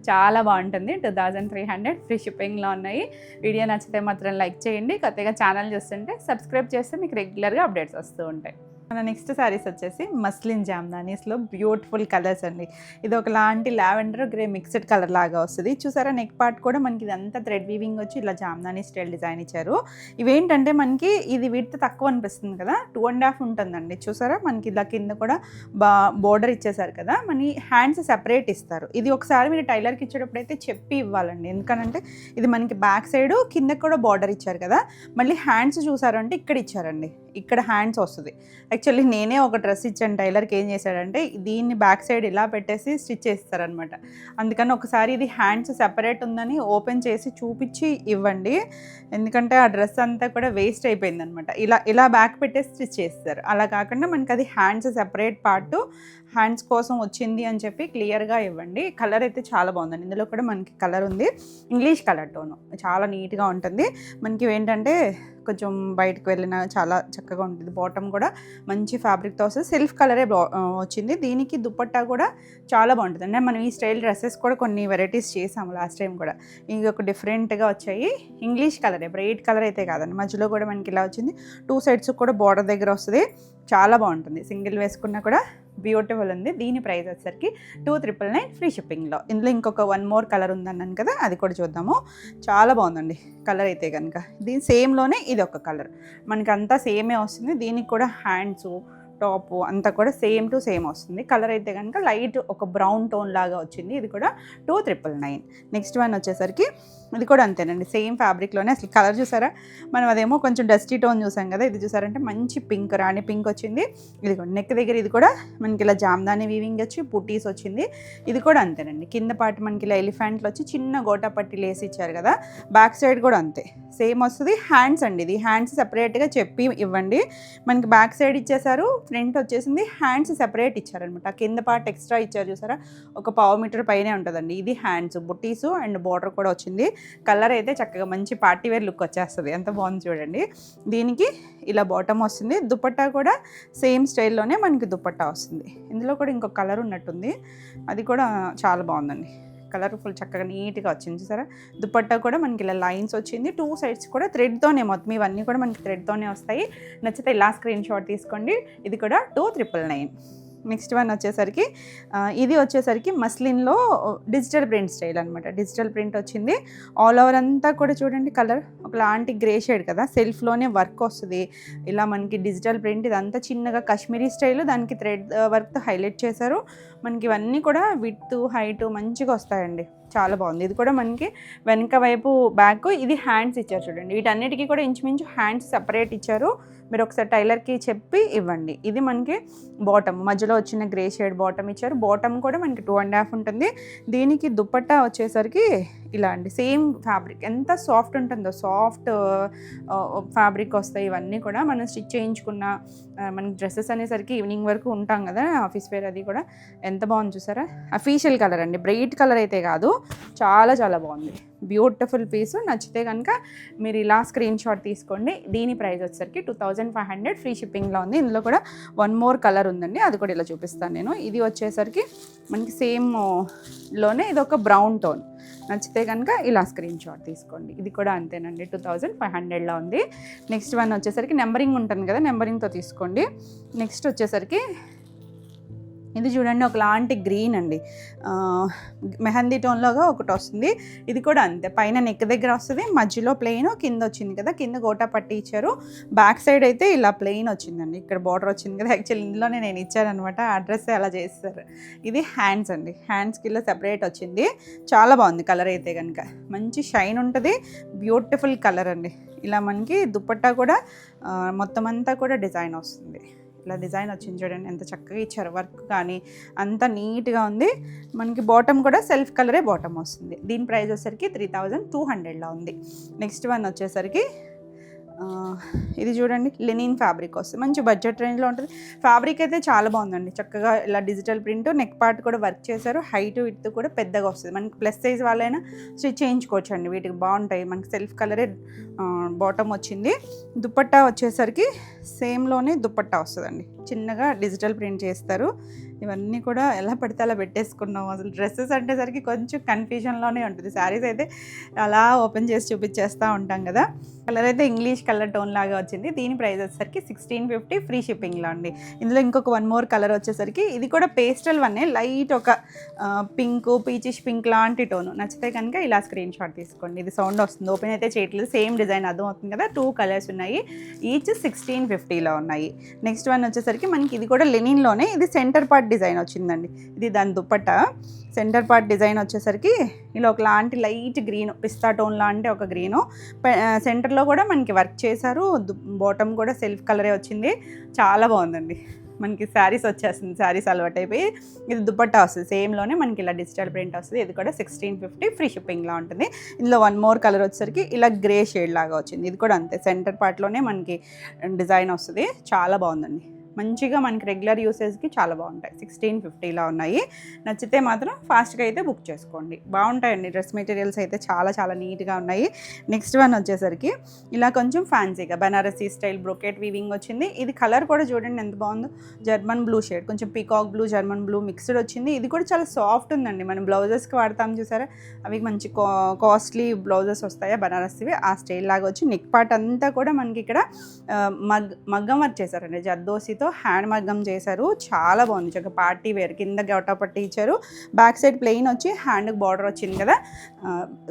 చాలా బాగుంటుంది. 2300 ఫ్రీ షిప్పింగ్లో ఉన్నాయి. వీడియో నచ్చితే మాత్రం లైక్ చేయండి. కొత్తగా ఛానల్ చూస్తుంటే సబ్స్క్రైబ్ చేస్తే మీకు రెగ్యులర్గా అప్డేట్స్ వస్తూ ఉంటాయి. మన నెక్స్ట్ శారీస్ వచ్చేసి మస్లిన్ జామ్దానీస్లో బ్యూటిఫుల్ కలర్స్ అండి. ఇది ఒకలాంటి లావెండర్ గ్రే మిక్స్డ్ కలర్ లాగా వస్తుంది. చూసారా, నెక్ పార్ట్ కూడా మనకి ఇదంతా థ్రెడ్ వీవింగ్ వచ్చి ఇలా జామ్దానీ స్టైల్ డిజైన్ ఇచ్చారు. ఇవేంటంటే మనకి ఇది విడ్త్ తక్కువ అనిపిస్తుంది కదా, 2.5 ఉంటుందండి. చూసారా, మనకి ఇలా కింద కూడా బోర్డర్ ఇచ్చేసారు కదా, మన హ్యాండ్స్ సెపరేట్ ఇస్తారు. ఇది ఒకసారి మీరు టైలర్కి ఇచ్చేటప్పుడు అయితే చెప్పి ఇవ్వాలండి. ఎందుకనంటే ఇది మనకి బ్యాక్ సైడ్ కింద కూడా బార్డర్ ఇచ్చారు కదా, మళ్ళీ హ్యాండ్స్ చూసారంటే ఇక్కడ ఇచ్చారండి, ఇక్కడ హ్యాండ్స్ వస్తుంది. యాక్చువల్లీ నేనే ఒక డ్రెస్ ఇచ్చాను టైలర్కి. ఏం చేశాడంటే దీన్ని బ్యాక్ సైడ్ ఇలా పెట్టేసి స్టిచ్ చేస్తారనమాట. అందుకని ఒకసారి ఇది హ్యాండ్స్ సెపరేట్ ఉందని ఓపెన్ చేసి చూపించి ఇవ్వండి. ఎందుకంటే ఆ డ్రెస్ అంతా కూడా వేస్ట్ అయిపోయిందనమాట. ఇలా బ్యాక్ పెట్టేసి స్టిచ్ చేస్తారు. అలా కాకుండా మనకి అది హ్యాండ్స్ సెపరేట్ పార్ట్ హ్యాండ్స్ కోసం వచ్చింది అని చెప్పి క్లియర్గా ఇవ్వండి. కలర్ అయితే చాలా బాగుందండి. ఇందులో కూడా మనకి కలర్ ఉంది, ఇంగ్లీష్ కలర్ టోను, చాలా నీట్గా ఉంటుంది. మనకి ఏంటంటే కొంచెం బయటకు వెళ్ళినా చాలా చక్కగా ఉంటుంది. బాటమ్ కూడా మంచి ఫ్యాబ్రిక్తో వస్తుంది. సెల్ఫ్ కలరే వచ్చింది. దీనికి దుపట్టా కూడా చాలా బాగుంటుంది. అంటే మనం ఈ స్టైల్ డ్రెస్సెస్ కూడా కొన్ని వెరైటీస్ చేసాము లాస్ట్ టైం కూడా. ఇవి ఒక డిఫరెంట్గా వచ్చాయి. ఇంగ్లీష్ కలరే, బ్రైట్ కలర్ అయితే కాదండి. మధ్యలో కూడా మనకి ఇలా వచ్చింది. 2 sides కూడా బార్డర్ దగ్గర వస్తుంది. చాలా బాగుంటుంది. సింగిల్ వేసుకున్నా కూడా బ్యూటిఫుల్ ఉంది. దీని ప్రైస్ వచ్చేసరికి 2399 ఫ్రీ షిప్పింగ్లో. ఇందులో ఇంకొక 1 more కలర్ ఉందన్నాను కదా, అది కూడా చూద్దాము. చాలా బాగుందండి కలర్ అయితే కనుక. దీని సేమ్లోనే ఇది ఒక కలర్ మనకి అంతా సేమే వస్తుంది. దీనికి కూడా హ్యాండ్స్ టాప్ అంతా కూడా సేమ్ టు సేమ్ వస్తుంది. కలర్ అయితే కనుక లైట్ ఒక బ్రౌన్ టోన్ లాగా వచ్చింది. ఇది కూడా 2399. నెక్స్ట్ వన్ వచ్చేసరికి ఇది కూడా అంతేనండి, సేమ్ ఫ్యాబ్రిక్లోనే. అసలు కలర్ చూసారా, మనం అదేమో కొంచెం డస్టీ టోన్ చూసాం కదా, ఇది చూసారంటే మంచి పింక్, రాణి పింక్ వచ్చింది. ఇది కూడా నెక్ దగ్గర ఇది కూడా మనకి ఇలా జామ్దాని వీవింగ్ వచ్చి బుటీస్ వచ్చింది. ఇది కూడా అంతేనండి. కింద పార్ట్ మనకి ఇలా ఎలిఫెంట్లు వచ్చి చిన్న గోటా పట్టి లేసి ఇచ్చారు కదా, బ్యాక్ సైడ్ కూడా అంతే సేమ్ వస్తుంది. హ్యాండ్స్ అండి, ఇది హ్యాండ్స్ సెపరేట్గా చెప్పి ఇవ్వండి. మనకి బ్యాక్ సైడ్ ఇచ్చేసారు, ఫ్రంట్ వచ్చేసింది, హ్యాండ్స్ సెపరేట్ ఇచ్చారనమాట. కింద పార్ట్ ఎక్స్ట్రా ఇచ్చారు చూసారా, ఒక 1/2 meter పైనే ఉంటుందండి. ఇది హ్యాండ్స్, బుట్టీసు అండ్ బార్డర్ కూడా వచ్చింది. కలర్ అయితే చక్కగా మంచి పార్టీ వేర్ లుక్ వచ్చేస్తుంది. ఎంత బాగుంది చూడండి. దీనికి ఇలా బాటమ్ వస్తుంది. దుపట్టా కూడా సేమ్ స్టైల్లోనే మనకి దుపట్టా వస్తుంది. ఇందులో కూడా ఇంకొక కలర్ ఉన్నట్టుంది, అది కూడా చాలా బాగుందండి. కలర్ఫుల్ చక్కగా నీట్గా వచ్చింది చూసారా. దుపట్టా కూడా మనకి ఇలా లైన్స్ వచ్చింది. 2 sides కూడా థ్రెడ్తోనే, మొత్తం ఇవన్నీ కూడా మనకి థ్రెడ్తోనే వస్తాయి. నచ్చితే ఇలా స్క్రీన్ షాట్ తీసుకోండి. ఇది కూడా 2399. నెక్స్ట్ వన్ వచ్చేసరికి ఇది వచ్చేసరికి మస్లిన్లో డిజిటల్ ప్రింట్ స్టైల్ అనమాట. డిజిటల్ ప్రింట్ వచ్చింది. ఆల్ ఓవర్ అంతా కూడా చూడండి కలర్ ఒకలాంటి గ్రే షేడ్ కదా, సెల్ఫ్లోనే వర్క్ వస్తుంది. ఇలా మనకి డిజిటల్ ప్రింట్ ఇదంతా చిన్నగా కాశ్మీరీ స్టైల్, దానికి థ్రెడ్ వర్క్తో హైలైట్ చేశారు. మనకి ఇవన్నీ కూడా విడ్త్ హైట్ మంచిగా వస్తాయండి. చాలా బాగుంది. ఇది కూడా మనకి వెనక వైపు బ్యాక్, ఇది హ్యాండ్స్ ఇచ్చారు చూడండి. వీటన్నిటికీ కూడా ఇంచుమించు హ్యాండ్స్ సెపరేట్ ఇచ్చారు. మీరు ఒకసారి టైలర్కి చెప్పి ఇవ్వండి. ఇది మనకి బాటమ్, మధ్యలో వచ్చిన గ్రే షేడ్ బాటమ్ ఇచ్చారు. బాటమ్ కూడా మనకి 2.5 ఉంటుంది. దీనికి దుపట్టా వచ్చేసరికి ఇలా అండి. సేమ్ ఫ్యాబ్రిక్ ఎంత సాఫ్ట్ ఉంటుందో, సాఫ్ట్ ఫ్యాబ్రిక్ వస్తాయి. ఇవన్నీ కూడా మనం స్టిచ్ చేయించుకున్న మనకి డ్రెస్సెస్ అనేసరికి ఈవినింగ్ వరకు ఉంటాం కదా, ఆఫీస్ వేర్ అది కూడా ఎంత బాగుంది చూసారా. అఫీషియల్ కలర్ అండి, బ్రైట్ కలర్ అయితే కాదు, చాలా చాలా బాగుంది. Beautiful piece. నచ్చితే కనుక మీరు ఇలా స్క్రీన్ షాట్ తీసుకోండి. దీని ప్రైస్ వచ్చేసరికి 2500 ఫ్రీ షిప్పింగ్లో ఉంది. ఇందులో కూడా వన్ మోర్ కలర్ ఉందండి, అది కూడా ఇలా చూపిస్తాను నేను. ఇది వచ్చేసరికి మనకి సేమ్ లోనే ఇది ఒక బ్రౌన్ టోన్. నచ్చితే కనుక ఇలా స్క్రీన్ షాట్ తీసుకోండి. ఇది కూడా అంతేనండి, 2500లో ఉంది. నెక్స్ట్ వన్ వచ్చేసరికి నెంబరింగ్ ఉంటుంది కదా, నెంబరింగ్తో తీసుకోండి. నెక్స్ట్ వచ్చేసరికి ఇది చూడండి, ఒకలాంటి గ్రీన్ అండి, మెహందీ టోన్లోగా ఒకటి వస్తుంది. ఇది కూడా అంతే, పైన నెక్ దగ్గర వస్తుంది, మధ్యలో ప్లెయిన్, కింద వచ్చింది కదా, కింద గోటా పట్టి ఇచ్చారు. బ్యాక్ సైడ్ అయితే ఇలా ప్లెయిన్ వచ్చిందండి, ఇక్కడ బార్డర్ వచ్చింది కదా. యాక్చువల్లీ ఇందులోనే నేను ఇచ్చానమాట, అడ్రస్ అలా చేస్తారు. ఇది హ్యాండ్స్ అండి, హ్యాండ్స్కి ఇలా సెపరేట్ వచ్చింది. చాలా బాగుంది కలర్ అయితే కనుక, మంచి షైన్ ఉంటుంది, బ్యూటిఫుల్ కలర్ అండి. ఇలా మనకి దుపట్టా కూడా మొత్తం అంతా కూడా డిజైన్ వస్తుంది. ఇలా డిజైన్ వచ్చింది చూడండి, ఎంత చక్కగా ఇచ్చారు. వర్క్ కానీ అంత నీట్గా ఉంది. మనకి బాటమ్ కూడా సెల్ఫ్ కలరే బాటమ్ వస్తుంది. దీని ప్రైస్ వచ్చేసరికి 3200లో ఉంది. నెక్స్ట్ వన్ వచ్చేసరికి ఇది చూడండి, లెనిన్ ఫ్యాబ్రిక్ వస్తుంది, మంచి బడ్జెట్ రేంజ్లో ఉంటుంది. ఫ్యాబ్రిక్ అయితే చాలా బాగుందండి, చక్కగా ఇలా డిజిటల్ ప్రింట్, నెక్ పార్ట్ కూడా వర్క్ చేశారు. హైట్ విడ్త్ కూడా పెద్దగా వస్తుంది. మనకి ప్లస్ సైజ్ వాళ్ళైనా స్టిచ్ చేయించుకోవచ్చు అండి, వీటికి బాగుంటాయి. మనకి సెల్ఫ్ కలరే బాటమ్ వచ్చింది. దుపట్టా వచ్చేసరికి సేమ్లోనే దుపట్టా వస్తుందండి, చిన్నగా డిజిటల్ ప్రింట్ చేస్తారు. ఇవన్నీ కూడా ఎలా పడితే అలా పెట్టేసుకున్నాం. అసలు డ్రెస్సెస్ అంటేసరికి కొంచెం కన్ఫ్యూజన్లోనే ఉంటుంది. శారీస్ అయితే అలా ఓపెన్ చేసి చూపించేస్తూ ఉంటాం కదా. కలర్ అయితే ఇంగ్లీష్ కలర్ టోన్ లాగా వచ్చింది. దీని ప్రైస్ వచ్చేసరికి 1650 ఫ్రీ షిప్పింగ్లో అండి. ఇందులో ఇంకొక వన్ మోర్ కలర్ వచ్చేసరికి ఇది కూడా పేస్టల్ వన్నే, లైట్ ఒక పింక్, పీచిష్ పింక్ లాంటి టోను. నచ్చితే కనుక ఇలా స్క్రీన్ షాట్ తీసుకోండి. ఇది సౌండ్ వస్తుంది, ఓపెన్ అయితే చేయట్లేదు, సేమ్ డిజైన్ అర్థం అవుతుంది కదా. 2 కలర్స్ ఉన్నాయి, ఈచ్ 1650లో ఉన్నాయి. నెక్స్ట్ వన్ వచ్చేసరికి మనకి ఇది కూడా లెనిన్లోనే, ఇది సెంటర్ పార్ట్ డిజైన్ వచ్చిందండి. ఇది దాని దుపట్టా. సెంటర్ పార్ట్ డిజైన్ వచ్చేసరికి ఇలా ఒకలాంటి లైట్ గ్రీన్, పిస్తా టోన్ లాంటి ఒక గ్రీను. సెంటర్లో కూడా మనకి వర్క్ చేశారు. బాటమ్ కూడా సెల్ఫ్ కలరే వచ్చింది. చాలా బాగుందండి. మనకి శారీస్ వచ్చేస్తుంది, శారీస్ అలవాటు అయిపోయి. ఇది దుపట్టా వస్తుంది, సేమ్లోనే మనకి ఇలా డిజిటల్ ప్రింట్ వస్తుంది. ఇది కూడా 1650 ఫ్రీ షిప్పింగ్లో ఉంటుంది. ఇందులో వన్ మోర్ కలర్ వచ్చేసరికి ఇలా గ్రే షేడ్ లాగా వచ్చింది. ఇది కూడా అంతే, సెంటర్ పార్ట్లోనే మనకి డిజైన్ వస్తుంది. చాలా బాగుందండి, మంచిగా మనకి రెగ్యులర్ యూసేజ్కి చాలా బాగుంటాయి. 1650లో ఉన్నాయి. నచ్చితే మాత్రం ఫాస్ట్గా అయితే బుక్ చేసుకోండి. బాగుంటాయండి డ్రెస్ మెటీరియల్స్ అయితే, చాలా చాలా నీట్గా ఉన్నాయి. నెక్స్ట్ వన్ వచ్చేసరికి ఇలా కొంచెం ఫ్యాన్సీగా బనారసీ స్టైల్ బ్రొకెట్ వీవింగ్ వచ్చింది. ఇది కలర్ కూడా చూడండి ఎంత బాగుందో, జర్మన్ బ్లూ షేడ్, కొంచెం peacock blue, German blue mixed వచ్చింది. ఇది కూడా చాలా సాఫ్ట్ ఉందండి, మనం బ్లౌజెస్కి వాడతాం చూసారా, అవి మంచి కాస్ట్లీ బ్లౌజెస్ వస్తాయా బనారసీవి, ఆ స్టైల్ లాగా వచ్చి నెక్ పార్ట్ అంతా కూడా మనకి ఇక్కడ మగ్గం వర్క్ చేశారండి, జర్దోసితో హ్యాండ్ మగ్గం చేశారు. చాలా బాగుంది, చక్కగా పార్టీ వేర్. కింద గౌటా పట్టి ఇచ్చారు. బ్యాక్ సైడ్ ప్లెయిన్ వచ్చి హ్యాండ్కి బార్డర్ వచ్చింది కదా,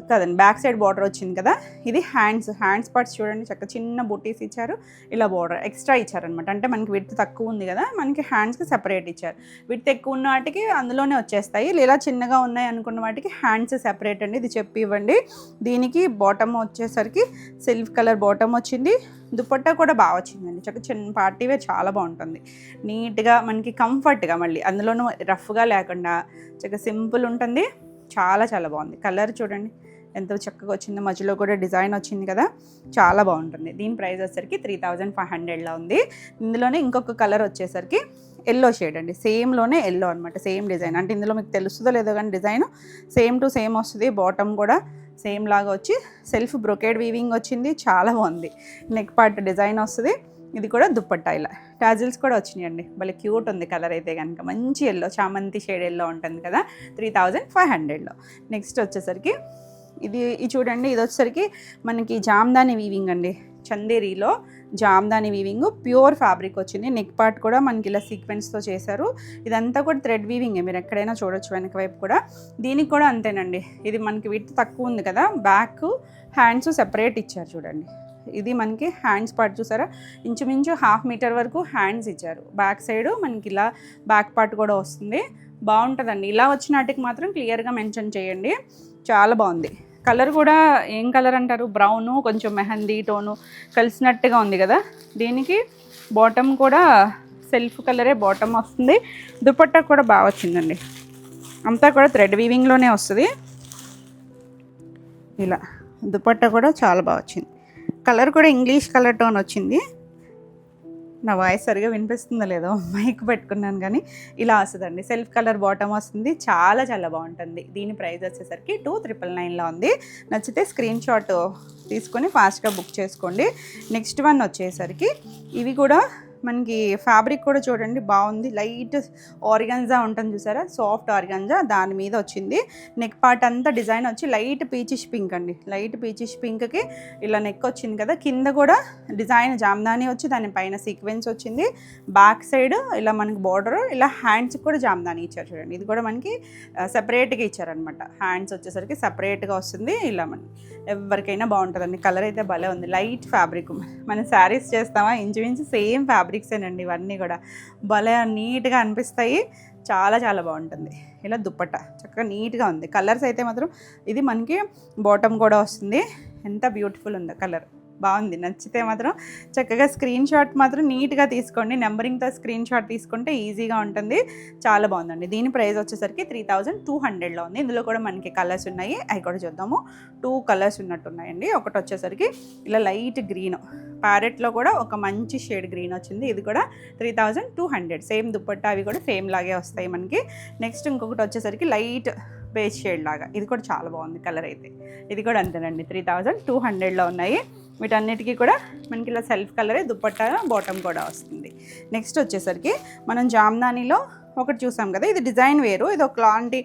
కదండి బ్యాక్ సైడ్ బార్డర్ వచ్చింది కదా. ఇది హ్యాండ్స్ పార్ట్స్ చూడండి, చక్కగా చిన్న బుటీస్ ఇచ్చారు. ఇలా బార్డర్ ఎక్స్ట్రా ఇచ్చారనమాట, అంటే మనకి విడ్త్ తక్కువ ఉంది కదా, మనకి హ్యాండ్స్కి సెపరేట్ ఇచ్చారు. విడ్త్ ఎక్కువ ఉన్న వాటికి అందులోనే వచ్చేస్తాయి, ఇలా చిన్నగా ఉన్నాయి అనుకున్న వాటికి హ్యాండ్స్ సెపరేట్ అండి. ఇది చెప్పి ఇవ్వండి. దీనికి బాటమ్ వచ్చేసరికి సెల్ఫ్ కలర్ బాటమ్ వచ్చింది. దుపట్టా కూడా బాగా వచ్చిందండి, చక్కగా చిన్న పార్టీ వేర్, చాలా బాగుంటుంది. నీట్గా మనకి కంఫర్ట్గా, మళ్ళీ అందులోనూ రఫ్గా లేకుండా చక్కగా సింపుల్ ఉంటుంది. చాలా చాలా బాగుంది. కలర్ చూడండి ఎంత చక్కగా వచ్చిందో, మధ్యలో కూడా డిజైన్ వచ్చింది కదా, చాలా బాగుంటుంది. దీని ప్రైస్ వచ్చేసరికి 3500లో ఉంది. ఇందులోనే ఇంకొక కలర్ వచ్చేసరికి ఎల్లో షేడ్ అండి, సేమ్లోనే ఎల్లో అనమాట, సేమ్ డిజైన్. అంటే ఇందులో మీకు తెలుస్తుందో లేదో కానీ డిజైన్ సేమ్ టు సేమ్ వస్తుంది. బాటమ్ కూడా సేమ్ లాగా వచ్చి సెల్ఫ్ బ్రొకేడ్ వీవింగ్ వచ్చింది. చాలా బాగుంది. నెక్ పార్ట్ డిజైన్ వస్తుంది. ఇది కూడా దుపట్టా ఇలా టాజిల్స్ కూడా వచ్చినాయండి, భలే క్యూట్ ఉంది కలర్ అయితే కనుక. మంచి ఎల్లో, చామంతి షేడ్ ఎల్లో ఉంటుంది కదా, 3500లో. నెక్స్ట్ వచ్చేసరికి ఇది చూడండి, ఇది వచ్చేసరికి మనకి జామ్దాని వీవింగ్ అండి, చందేరీలో జామ్దాని వీవింగ్, ప్యూర్ ఫ్యాబ్రిక్ వచ్చింది. నెక్ పార్ట్ కూడా మనకి ఇలా సీక్వెన్స్తో చేశారు. ఇదంతా కూడా థ్రెడ్ వీవింగే, మీరు ఎక్కడైనా చూడొచ్చు వెనక వైపు కూడా. దీనికి కూడా అంతేనండి, ఇది మనకి విడ్త్ తక్కువ ఉంది కదా, బ్యాక్ హ్యాండ్స్ సెపరేట్ ఇచ్చారు చూడండి. ఇది మనకి హ్యాండ్స్ పార్ట్ చూసారా, ఇంచుమించు 1/2 మీటర్ వరకు హ్యాండ్స్ ఇచ్చారు. బ్యాక్ సైడ్ మనకి ఇలా బ్యాక్ పార్ట్ కూడా వస్తుంది. బాగుంటుందండి. ఇలా వచ్చిన వాటికి మాత్రం క్లియర్గా మెన్షన్ చేయండి. చాలా బాగుంది. కలర్ కూడా ఏం కలర్ అంటారు, బ్రౌను కొంచెం మెహందీ టోను కలిసినట్టుగా ఉంది కదా. దీనికి బాటమ్ కూడా సెల్ఫ్ కలరే బాటమ్ వస్తుంది. దుపట్టా కూడా బాగా వచ్చిందండి, అంతా కూడా థ్రెడ్ వీవింగ్లోనే వస్తుంది. ఇలా దుపట్టా కూడా చాలా బాగా వచ్చింది. కలర్ కూడా ఇంగ్లీష్ కలర్ టోన్ వచ్చింది. నా వాయిస్ సరిగా వినిపిస్తుందో లేదో మైక్ పెట్టుకున్నాను కానీ ఇలా వస్తుందండి. సెల్ఫ్ కలర్ బాటమ్ వస్తుంది. చాలా చాలా బాగుంటుంది. దీని ప్రైస్ వచ్చేసరికి 2999లో ఉంది. నచ్చితే స్క్రీన్ షాట్ తీసుకొని ఫాస్ట్గా బుక్ చేసుకోండి. నెక్స్ట్ వన్ వచ్చేసరికి ఇవి కూడా మనకి ఫ్యాబ్రిక్ కూడా చూడండి బాగుంది. లైట్ ఆర్గాన్జా ఉంటుంది చూసారా, సాఫ్ట్ ఆర్గాన్జా దాని మీద వచ్చింది. నెక్ పార్ట్ అంతా డిజైన్ వచ్చి లైట్ పీచిష్ పింక్ అండి. లైట్ పీచిష్ పింక్కి ఇలా నెక్ వచ్చింది కదా, కింద కూడా డిజైన్ జామ్దాని వచ్చి దానిపైన సీక్వెన్స్ వచ్చింది. బ్యాక్ సైడ్ ఇలా మనకి బార్డర్, ఇలా హ్యాండ్స్కి కూడా జామ్దాని ఇచ్చారు చూడండి. ఇది కూడా మనకి సెపరేట్గా ఇచ్చారనమాట. హ్యాండ్స్ వచ్చేసరికి సెపరేట్గా వస్తుంది. ఇలా మనకి ఎవరికైనా బాగుంటుందండి. కలర్ అయితే భలే ఉంది. Light fabric. మనం శారీస్ చేస్తామా ఇంచుమించు సేమ్ ఫ్యాబ్రిక్సేనండి. ఇవన్నీ కూడా భలే నీట్గా అనిపిస్తాయి. చాలా చాలా బాగుంటుంది. ఇలా దుప్పట్టా చక్కగా నీట్గా ఉంది. కలర్స్ అయితే మాత్రం ఇది మనకి బాటమ్ కూడా వస్తుంది. ఎంత బ్యూటిఫుల్ ఉందో కలర్. బాగుంది. నచ్చితే మాత్రం చక్కగా స్క్రీన్ షాట్ మాత్రం నీట్గా తీసుకోండి. నెంబరింగ్తో స్క్రీన్ షాట్ తీసుకుంటే ఈజీగా ఉంటుంది. చాలా బాగుందండి. దీని ప్రైస్ వచ్చేసరికి 3200లో ఉంది. ఇందులో కూడా మనకి కలర్స్ ఉన్నాయి. అవి కూడా చూద్దాము. 2 కలర్స్ ఉన్నట్టున్నాయండి. ఒకటి వచ్చేసరికి ఇలా లైట్ గ్రీన్, ప్యారెట్లో కూడా ఒక మంచి షేడ్ గ్రీన్ వచ్చింది. ఇది కూడా 3200. సేమ్ దుప్పట్టా అవి కూడా సేమ్ లాగే వస్తాయి మనకి. నెక్స్ట్ ఇంకొకటి వచ్చేసరికి లైట్ బేస్ షేడ్ లాగా. ఇది కూడా చాలా బాగుంది కలర్ అయితే. ఇది కూడా అంతేనండి. 3200లో ఉన్నాయి. వీటన్నిటికీ కూడా మనకి ఇలా సెల్ఫ్ కలరే దుప్పట్టా బాటమ్ కూడా వస్తుంది. నెక్స్ట్ వచ్చేసరికి మనం జామ్దానిలో ఒకటి చూసాం కదా, ఇది డిజైన్ వేరు. ఇది ఒక లాంటి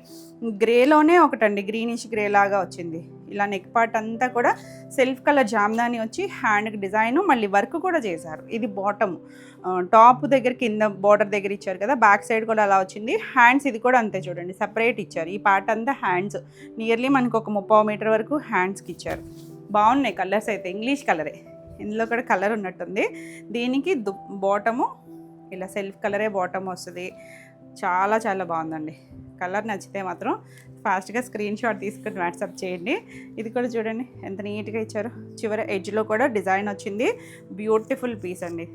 గ్రేలోనే ఒకటండి, గ్రీనిష్ గ్రే లాగా వచ్చింది. ఇలా నెక్ పార్ట్ అంతా కూడా సెల్ఫ్ కలర్ జామ్దాని వచ్చి హ్యాండ్కి డిజైను మళ్ళీ వర్క్ కూడా చేశారు. ఇది బాటమ్, టాప్ దగ్గర కింద బార్డర్ దగ్గర ఇచ్చారు కదా, బ్యాక్ సైడ్ కూడా అలా వచ్చింది. హ్యాండ్స్ ఇది కూడా అంతే చూడండి, సపరేట్ ఇచ్చారు. ఈ పార్ట్ అంతా హ్యాండ్స్ నియర్లీ మనకు ఒక 30 మీటర్ వరకు హ్యాండ్స్కి ఇచ్చారు. బాగున్నాయి కలర్స్ అయితే. ఇంగ్లీష్ కలరే. ఇందులో కూడా కలర్ ఉన్నట్టుంది. దీనికి బాటము ఇలా సెల్ఫ్ కలరే బాటమ్ వస్తుంది. చాలా చాలా బాగుందండి. కలర్ నచ్చితే మాత్రం ఫాస్ట్గా స్క్రీన్ షాట్ తీసుకుని వాట్సాప్ చేయండి. ఇది కూడా చూడండి ఎంత నీట్గా ఇచ్చారు. చివరి ఎడ్జ్లో కూడా డిజైన్ వచ్చింది. బ్యూటిఫుల్ పీస్ అండి.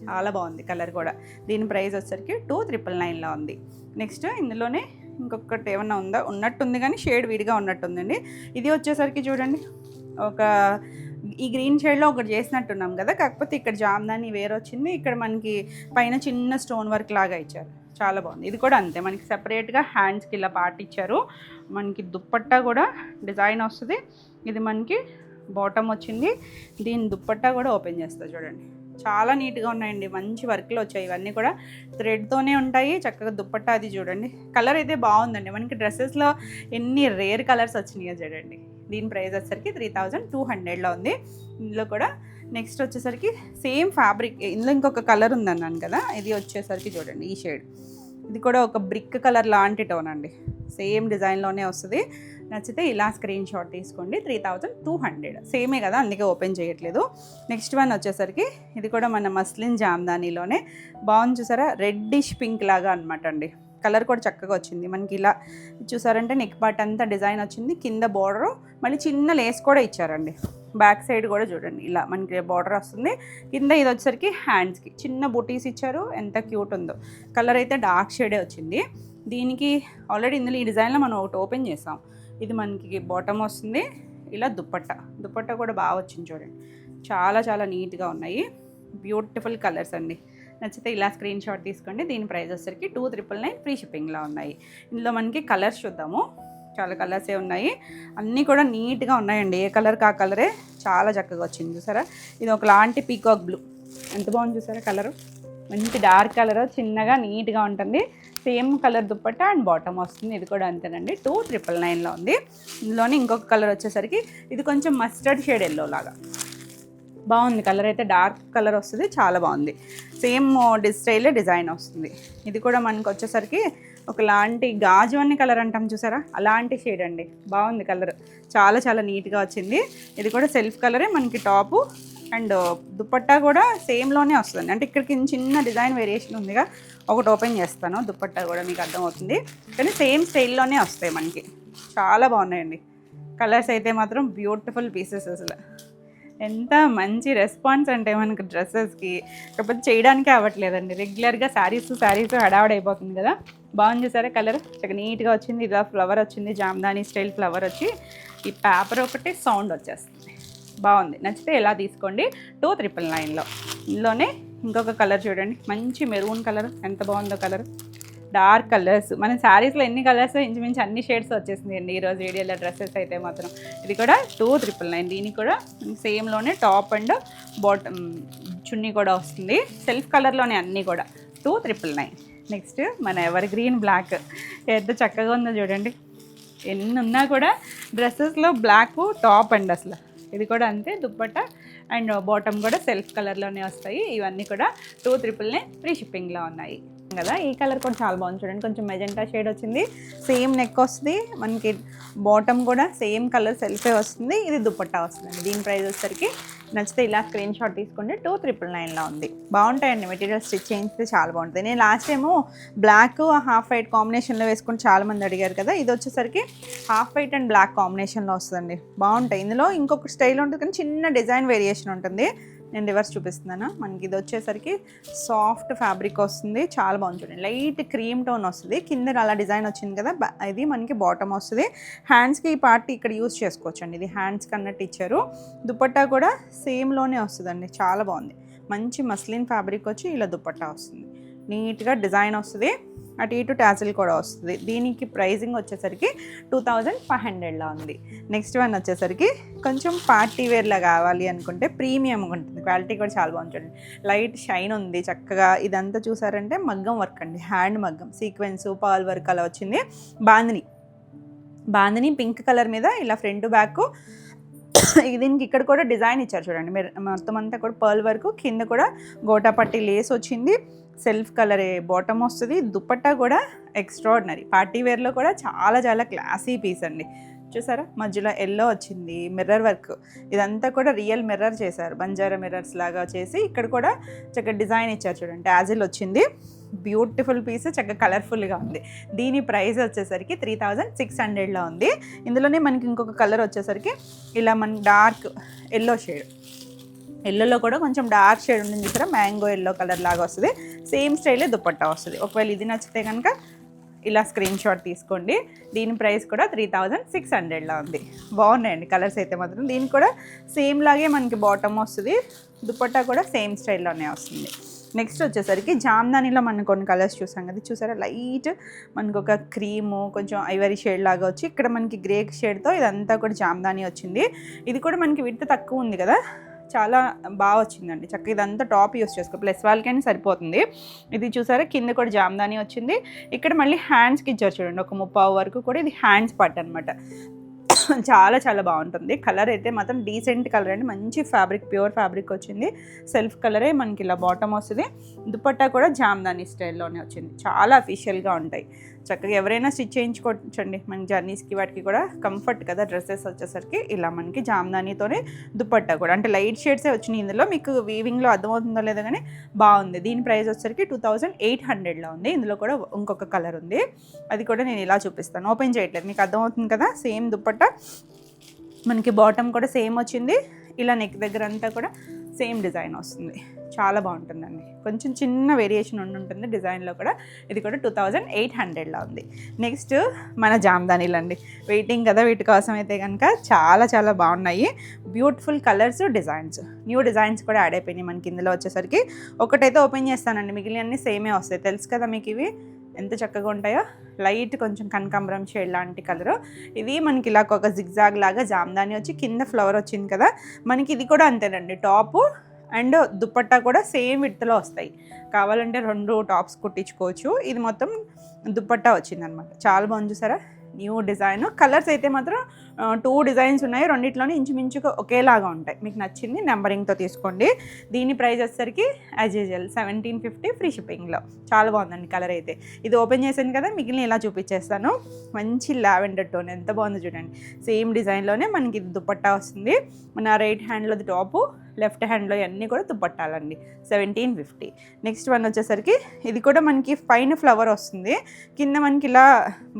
చాలా బాగుంది కలర్ కూడా. దీని ప్రైస్ వచ్చేసరికి 2999లో ఉంది. నెక్స్ట్ ఇందులోనే ఇంకొకటి ఏమన్నా ఉందా, ఉన్నట్టుంది కానీ షేడ్ విడిగా ఉన్నట్టుందండి. ఇది వచ్చేసరికి చూడండి ఒక ఈ గ్రీన్ షేడ్లో ఒకటి చేసినట్టున్నాం కదా, కాకపోతే ఇక్కడ జామ్దాని వేరే వచ్చింది. ఇక్కడ మనకి పైన చిన్న స్టోన్ వర్క్ లాగా ఇచ్చారు. చాలా బాగుంది. ఇది కూడా అంతే మనకి సెపరేట్గా హ్యాండ్స్కి ఇలా పార్ట్ ఇచ్చారు. మనకి దుప్పట్టా కూడా డిజైన్ వస్తుంది. ఇది మనకి బాటమ్ వచ్చింది. దీని దుప్పట్టా కూడా ఓపెన్ చేస్తా చూడండి. చాలా నీట్గా ఉన్నాయండి. మంచి వర్క్లు వచ్చాయి. ఇవన్నీ కూడా థ్రెడ్తోనే ఉంటాయి. చక్కగా దుప్పట్టా అది చూడండి. కలర్ అయితే బాగుందండి. మనకి డ్రెస్సెస్లో ఎన్ని రేర్ కలర్స్ వచ్చినాయో చూడండి. దీని ప్రైస్ వచ్చేసరికి 3200లో ఉంది. ఇందులో కూడా నెక్స్ట్ వచ్చేసరికి సేమ్ ఫ్యాబ్రిక్. ఇందులో ఇంకొక కలర్ ఉందన్నాను కదా, ఇది వచ్చేసరికి చూడండి ఈ షేడ్. ఇది కూడా ఒక బ్రిక్ కలర్ లాంటి టోన్ అండి. సేమ్ డిజైన్లోనే వస్తుంది. నచ్చితే ఇలా స్క్రీన్ షాట్ తీసుకోండి. 3200 సేమే కదా, అందుకే ఓపెన్ చేయట్లేదు. నెక్స్ట్ వన్ వచ్చేసరికి ఇది కూడా మన మస్లిన్ జామ్దానీలోనే బాగుంది. చూసారా, రెడ్డిష్ పింక్ లాగా అనమాట అండి. కలర్ కూడా చక్కగా వచ్చింది. మనకి ఇలా చూసారంటే నెక్ పార్ట్ అంతా డిజైన్ వచ్చింది. కింద బార్డరు మళ్ళీ చిన్న లేస్ కూడా ఇచ్చారండి. బ్యాక్ సైడ్ కూడా చూడండి ఇలా మనకి బార్డర్ వస్తుంది. కింద ఇది వచ్చేసరికి హ్యాండ్స్కి చిన్న బుటీస్ ఇచ్చారు. ఎంత క్యూట్ ఉందో. కలర్ అయితే డార్క్ షేడే వచ్చింది. దీనికి ఆల్రెడీ ఇందులో ఈ డిజైన్లో మనం ఒకటి ఓపెన్ చేసాం. ఇది మనకి బాటమ్ వస్తుంది. ఇలా దుప్పట్టా కూడా బాగా వచ్చింది చూడండి. చాలా చాలా నీట్గా ఉన్నాయి. బ్యూటిఫుల్ కలర్స్ అండి. నచ్చితే ఇలా స్క్రీన్ షాట్ తీసుకోండి. దీని ప్రైస్ వచ్చేసరికి 2999 ఫ్రీ షిప్పింగ్లో ఉన్నాయి. ఇందులో మనకి కలర్స్ చూద్దాము. చాలా కలర్సే ఉన్నాయి. అన్నీ కూడా నీట్గా ఉన్నాయండి. ఏ కలర్కి ఆ కలరే చాలా చక్కగా వచ్చింది. చూసారా, ఇది ఒకలాంటి పీకాక్ బ్లూ. ఎంత బాగుంది చూసారా కలరు. మంచి డార్క్ కలర్, చిన్నగా నీట్గా ఉంటుంది. Same colour dupatta and bottom వస్తుంది. ఇది కూడా అంతేనండి. 2999లో ఉంది. ఇందులోనే ఇంకొక కలర్ వచ్చేసరికి ఇది కొంచెం మస్టర్డ్ షేడ్ ఎల్లో లాగా బాగుంది. కలర్ అయితే డార్క్ కలర్ వస్తుంది. చాలా బాగుంది. సేమ్ స్టైలే డిజైన్ వస్తుంది. ఇది కూడా మనకు వచ్చేసరికి ఒకలాంటి గాజు అన్ని కలర్ అంటాం చూసారా, అలాంటి షేడ్ అండి. బాగుంది కలర్. చాలా చాలా నీట్గా వచ్చింది. ఇది కూడా సెల్ఫ్ కలరే మనకి టాపు అండ్ దుప్పట్టా కూడా సేమ్లోనే వస్తుంది. అంటే ఇక్కడికి చిన్న డిజైన్ వేరియేషన్ ఉందిగా, ఒకటి ఓపెన్ చేస్తాను. దుప్పట్టా కూడా మీకు అర్థమవుతుంది. కానీ సేమ్ స్టైల్లోనే వస్తాయి మనకి. చాలా బాగున్నాయండి. కలర్స్ అయితే మాత్రం బ్యూటిఫుల్ పీసెస్. అసలు ఎంత మంచి రెస్పాన్స్ అంటే మనకు డ్రెస్సెస్కి. కాకపోతే చేయడానికే అవ్వట్లేదండి. రెగ్యులర్గా శారీస్ హడావడైపోతుంది కదా. బాగుంది చూసారా కలర్. చక్కగా నీట్గా వచ్చింది. ఇలా ఫ్లవర్ వచ్చింది, జామ్దాని స్టైల్ ఫ్లవర్ వచ్చి ఈ పేపర్ ఒకటి సౌండ్ వచ్చేస్తుంది. బాగుంది, నచ్చితే ఎలా తీసుకోండి. 2,999లో. ఇందులోనే ఇంకొక కలర్ చూడండి, మంచి మెరూన్ కలర్, ఎంత బాగుందో కలర్. డార్క్ కలర్స్, మన శారీస్లో ఎన్ని కలర్స్ ఇంచుమించు అన్ని షేడ్స్ వచ్చేసింది అండి ఈరోజు వీడియోలో. డ్రెస్సెస్ అయితే మాత్రం ఇది కూడా 2,999. దీనికి కూడా సేమ్లోనే టాప్ అండ్ బాటమ్ చున్నీ కూడా వస్తుంది. సెల్ఫ్ కలర్లోనే అన్నీ కూడా 2,999. నెక్స్ట్ మన ఎవర్ గ్రీన్ బ్లాక్, ఎంత చక్కగా ఉందో చూడండి. ఎన్ని ఉన్నా కూడా డ్రెస్సెస్లో బ్లాక్ టాప్ అండి అసలు. ఇది కూడా అంతే, దుప్పట్ట అండ్ బాటమ్ కూడా సెల్ఫ్ కలర్లోనే వస్తాయి. ఇవన్నీ కూడా 2,999 ఫ్రీ షిప్పింగ్లో ఉన్నాయి కదా. ఈ కలర్ కూడా చాలా బాగుంది చూడండి, కొంచెం మెజెంటా షేడ్ వచ్చింది. సేమ్ నెక్ వస్తుంది మనకి, బాటమ్ కూడా సేమ్ కలర్ సెల్ఫే వస్తుంది. ఇది దుప్పట్టా వస్తుందండి. దీని ప్రైస్ వచ్చేసరికి నచ్చితే ఇలా స్క్రీన్ షాట్ తీసుకోండి. 2,999లో ఉంది. బాగుంటాయండి మెటీరియల్, స్టిచ్ చేయించితే చాలా బాగుంటుంది. నేను last time black half white కాంబినేషన్లో వేసుకుని చాలామంది అడిగారు కదా. ఇది వచ్చేసరికి హాఫ్ వైట్ అండ్ బ్లాక్ కాంబినేషన్లో వస్తుందండి. బాగుంటాయి. ఇందులో ఇంకొక స్టైల్ ఉంటుంది కానీ చిన్న డిజైన్ వేరియేషన్ ఉంటుంది. నేను రివర్స్ చూపిస్తున్నాను. మనకి ఇది వచ్చేసరికి సాఫ్ట్ ఫ్యాబ్రిక్ వస్తుంది, చాలా బాగుంది చూడండి. లైట్ క్రీమ్ టోన్ వస్తుంది, కింద అలా డిజైన్ వచ్చింది కదా. ఇది మనకి బాటమ్ వస్తుంది. హ్యాండ్స్కి ఈ పార్ట్ ఇక్కడ యూజ్ చేసుకోవచ్చు అండి. ఇది హ్యాండ్స్కి అన్నట్టు ఇచ్చారు. దుపట్టా కూడా సేమ్లోనే వస్తుందండి, చాలా బాగుంది. మంచి మస్లిన్ ఫ్యాబ్రిక్ వచ్చి ఇలా దుపట్టా వస్తుంది. నీట్గా డిజైన్ వస్తుంది, అటు ఇటు టాజిల్ కూడా వస్తుంది. దీనికి ప్రైజింగ్ వచ్చేసరికి 2,500లో ఉంది. నెక్స్ట్ వన్ వచ్చేసరికి కొంచెం పార్టీ వేర్లా కావాలి అనుకుంటే ప్రీమియం ఉంటుంది. క్వాలిటీ కూడా చాలా బాగుంటుంది. లైట్ షైన్ ఉంది చక్కగా. ఇదంతా చూసారంటే మగ్గం వర్క్ అండి, హ్యాండ్ మగ్గం, సీక్వెన్స్ పర్ల్ వర్క్ అలా వచ్చింది. బాందిని పింక్ కలర్ మీద ఇలా ఫ్రంట్ బ్యాక్. దీనికి ఇక్కడ కూడా డిజైన్ ఇచ్చారు చూడండి. మీరు మొత్తం అంతా కూడా పర్ల్ వర్క్, కింద కూడా గోటాపట్టి లేస్ వచ్చింది. సెల్ఫ్ కలరే బాటమ్ వస్తుంది. దుపట్టా కూడా ఎక్స్ట్రాడినరీ, పార్టీ వేర్లో కూడా చాలా చాలా క్లాసీ పీస్ అండి. చూసారా, మధ్యలో ఎల్లో వచ్చింది, మిర్రర్ వర్క్. ఇదంతా కూడా రియల్ మిర్రర్ చేశారు, బంజారా మిర్రర్స్ లాగా చేసి ఇక్కడ కూడా చక్కగా డిజైన్ ఇచ్చారు చూడండి. టాజిల్ వచ్చింది. బ్యూటిఫుల్ పీస్, చక్కగా కలర్ఫుల్గా ఉంది. దీని ప్రైస్ వచ్చేసరికి 3,600లో ఉంది. ఇందులోనే మనకి ఇంకొక కలర్ వచ్చేసరికి ఇలా మన డార్క్ ఎల్లో షేడ్, ఎల్లోలో కూడా కొంచెం డార్క్ షేడ్ ఉంటుంది చూసారా, మ్యాంగో ఎల్లో కలర్ లాగా వస్తుంది. సేమ్ స్టైలే దుపట్టా వస్తుంది. ఒకవేళ ఇది నచ్చితే కనుక ఇలా స్క్రీన్ షాట్ తీసుకోండి. దీని ప్రైస్ కూడా 3,600లో ఉంది. బాగున్నాయండి కలర్స్ అయితే మాత్రం. దీనికి కూడా సేమ్ లాగే మనకి బాటమ్ వస్తుంది, దుపట్టా కూడా సేమ్ స్టైల్లోనే వస్తుంది. నెక్స్ట్ వచ్చేసరికి జామ్దానిలో మనం కొన్ని కలర్స్ చూసాం కదా, చూసారా లైట్ మనకు ఒక క్రీము కొంచెం ఐవరీ షేడ్ లాగా వచ్చి ఇక్కడ మనకి గ్రే షేడ్తో ఇదంతా కూడా జామ్దాని వచ్చింది. ఇది కూడా మనకి విడ్త్ తక్కువ ఉంది కదా, చాలా బాగా వచ్చిందండి. చక్కగా ఇదంతా టాప్ యూస్ చేసుకో, ప్లస్ వాళ్ళకైనా సరిపోతుంది. ఇది చూసారా కింద కూడా జామ్దాని వచ్చింది. ఇక్కడ మళ్ళీ హ్యాండ్స్కి ఇచ్చారు చూడండి, ఒక 30 వరకు కూడా ఇది హ్యాండ్స్ పార్ట్ అనమాట. చాలా చాలా బాగుంటుంది. కలర్ అయితే మాత్రం డీసెంట్ కలర్ అండి, మంచి ఫ్యాబ్రిక్, ప్యూర్ ఫ్యాబ్రిక్ వచ్చింది. సెల్ఫ్ కలరే మనకి ఇలా బాటమ్ వస్తుంది. దుపట్టా కూడా జామ్దాని స్టైల్లోనే వచ్చింది. చాలా అఫీషియల్గా ఉంటాయి. చక్కగా ఎవరైనా స్టిచ్ చేయించుకోవచ్చండి. మనకి జర్నీస్కి వాటికి కూడా కంఫర్ట్ కదా. డ్రెస్సెస్ వచ్చేసరికి ఇలా మనకి జామ్దానితోనే దుపట్టా కూడా అంటే లైట్ షేడ్సే వచ్చినాయి. ఇందులో మీకు వీవింగ్లో అర్థమవుతుందో లేదో కానీ బాగుంది. దీని ప్రైస్ వచ్చేసరికి 2,800లో ఉంది. ఇందులో కూడా ఇంకొక కలర్ ఉంది, అది కూడా నేను ఇలా చూపిస్తాను. ఓపెన్ చేయట్లేదు, మీకు అర్థమవుతుంది కదా. సేమ్ దుపట్టా మనకి బాటమ్ కూడా సేమ్ వచ్చింది. ఇలా నెక్ దగ్గర అంతా కూడా సేమ్ డిజైన్ వస్తుంది. చాలా బాగుంటుందండి. కొంచెం చిన్న వేరియేషన్ ఉంటుంది డిజైన్లో కూడా. ఇది కూడా 2,800లో ఉంది. నెక్స్ట్ మన జామ్దానీలు అండి. వెయిటింగ్ కదా వీటి కోసం అయితే కనుక. చాలా చాలా బాగున్నాయి. Beautiful colours, designs, new designs కూడా యాడ్ అయిపోయినాయి మనకి ఇందులో వచ్చేసరికి. ఒకటైతే ఓపెన్ చేస్తానండి, మిగిలినన్నీ సేమే వస్తాయి. తెలుసు కదా మీకు ఇవి ఎంత చక్కగా ఉంటాయో. లైట్ కొంచెం కనకాంబరం షేడ్ లాంటి కలరు. ఇది మనకి ఇలా ఒక జిగ్జాగ్ లాగా జామ్దాని వచ్చి కింద ఫ్లవర్ వచ్చింది కదా. మనకి ఇది కూడా అంతేనండి, టాపు అండ్ దుపట్టా కూడా సేమ్ విడ్త్లో వస్తాయి. కావాలంటే 2 టాప్స్ కుట్టించుకోవచ్చు. ఇది మొత్తం దుపట్టా వచ్చిందనమాట. చాలా బాగుంది చూసారా, న్యూ డిజైన్. కలర్స్ అయితే మాత్రం 2 డిజైన్స్ ఉన్నాయి. రెండిట్లోనే ఇంచుమించుగా ఒకేలాగా ఉంటాయి. మీకు నచ్చింది నెంబరింగ్తో తీసుకోండి. దీని ప్రైస్ వచ్చేసరికి యాజ్ యూజువల్ 1,750 ఫ్రీ షిప్పింగ్లో. చాలా బాగుందండి కలర్ అయితే. ఇది ఓపెన్ చేశాను కదా, మిగిలిన ఇలా చూపించేస్తాను. మంచి లావెండర్ టోన్, ఎంత బాగుందో చూడండి. సేమ్ డిజైన్లోనే మనకి ఇది దుపట్టా వస్తుంది. మన రైట్ హ్యాండ్లోది టాపు, లెఫ్ట్ హ్యాండ్లో అన్నీ కూడా దుపట్టాలండి. 1,750. నెక్స్ట్ వన్ వచ్చేసరికి ఇది కూడా మనకి పైన ఫ్లవర్ వస్తుంది, కింద మనకి ఇలా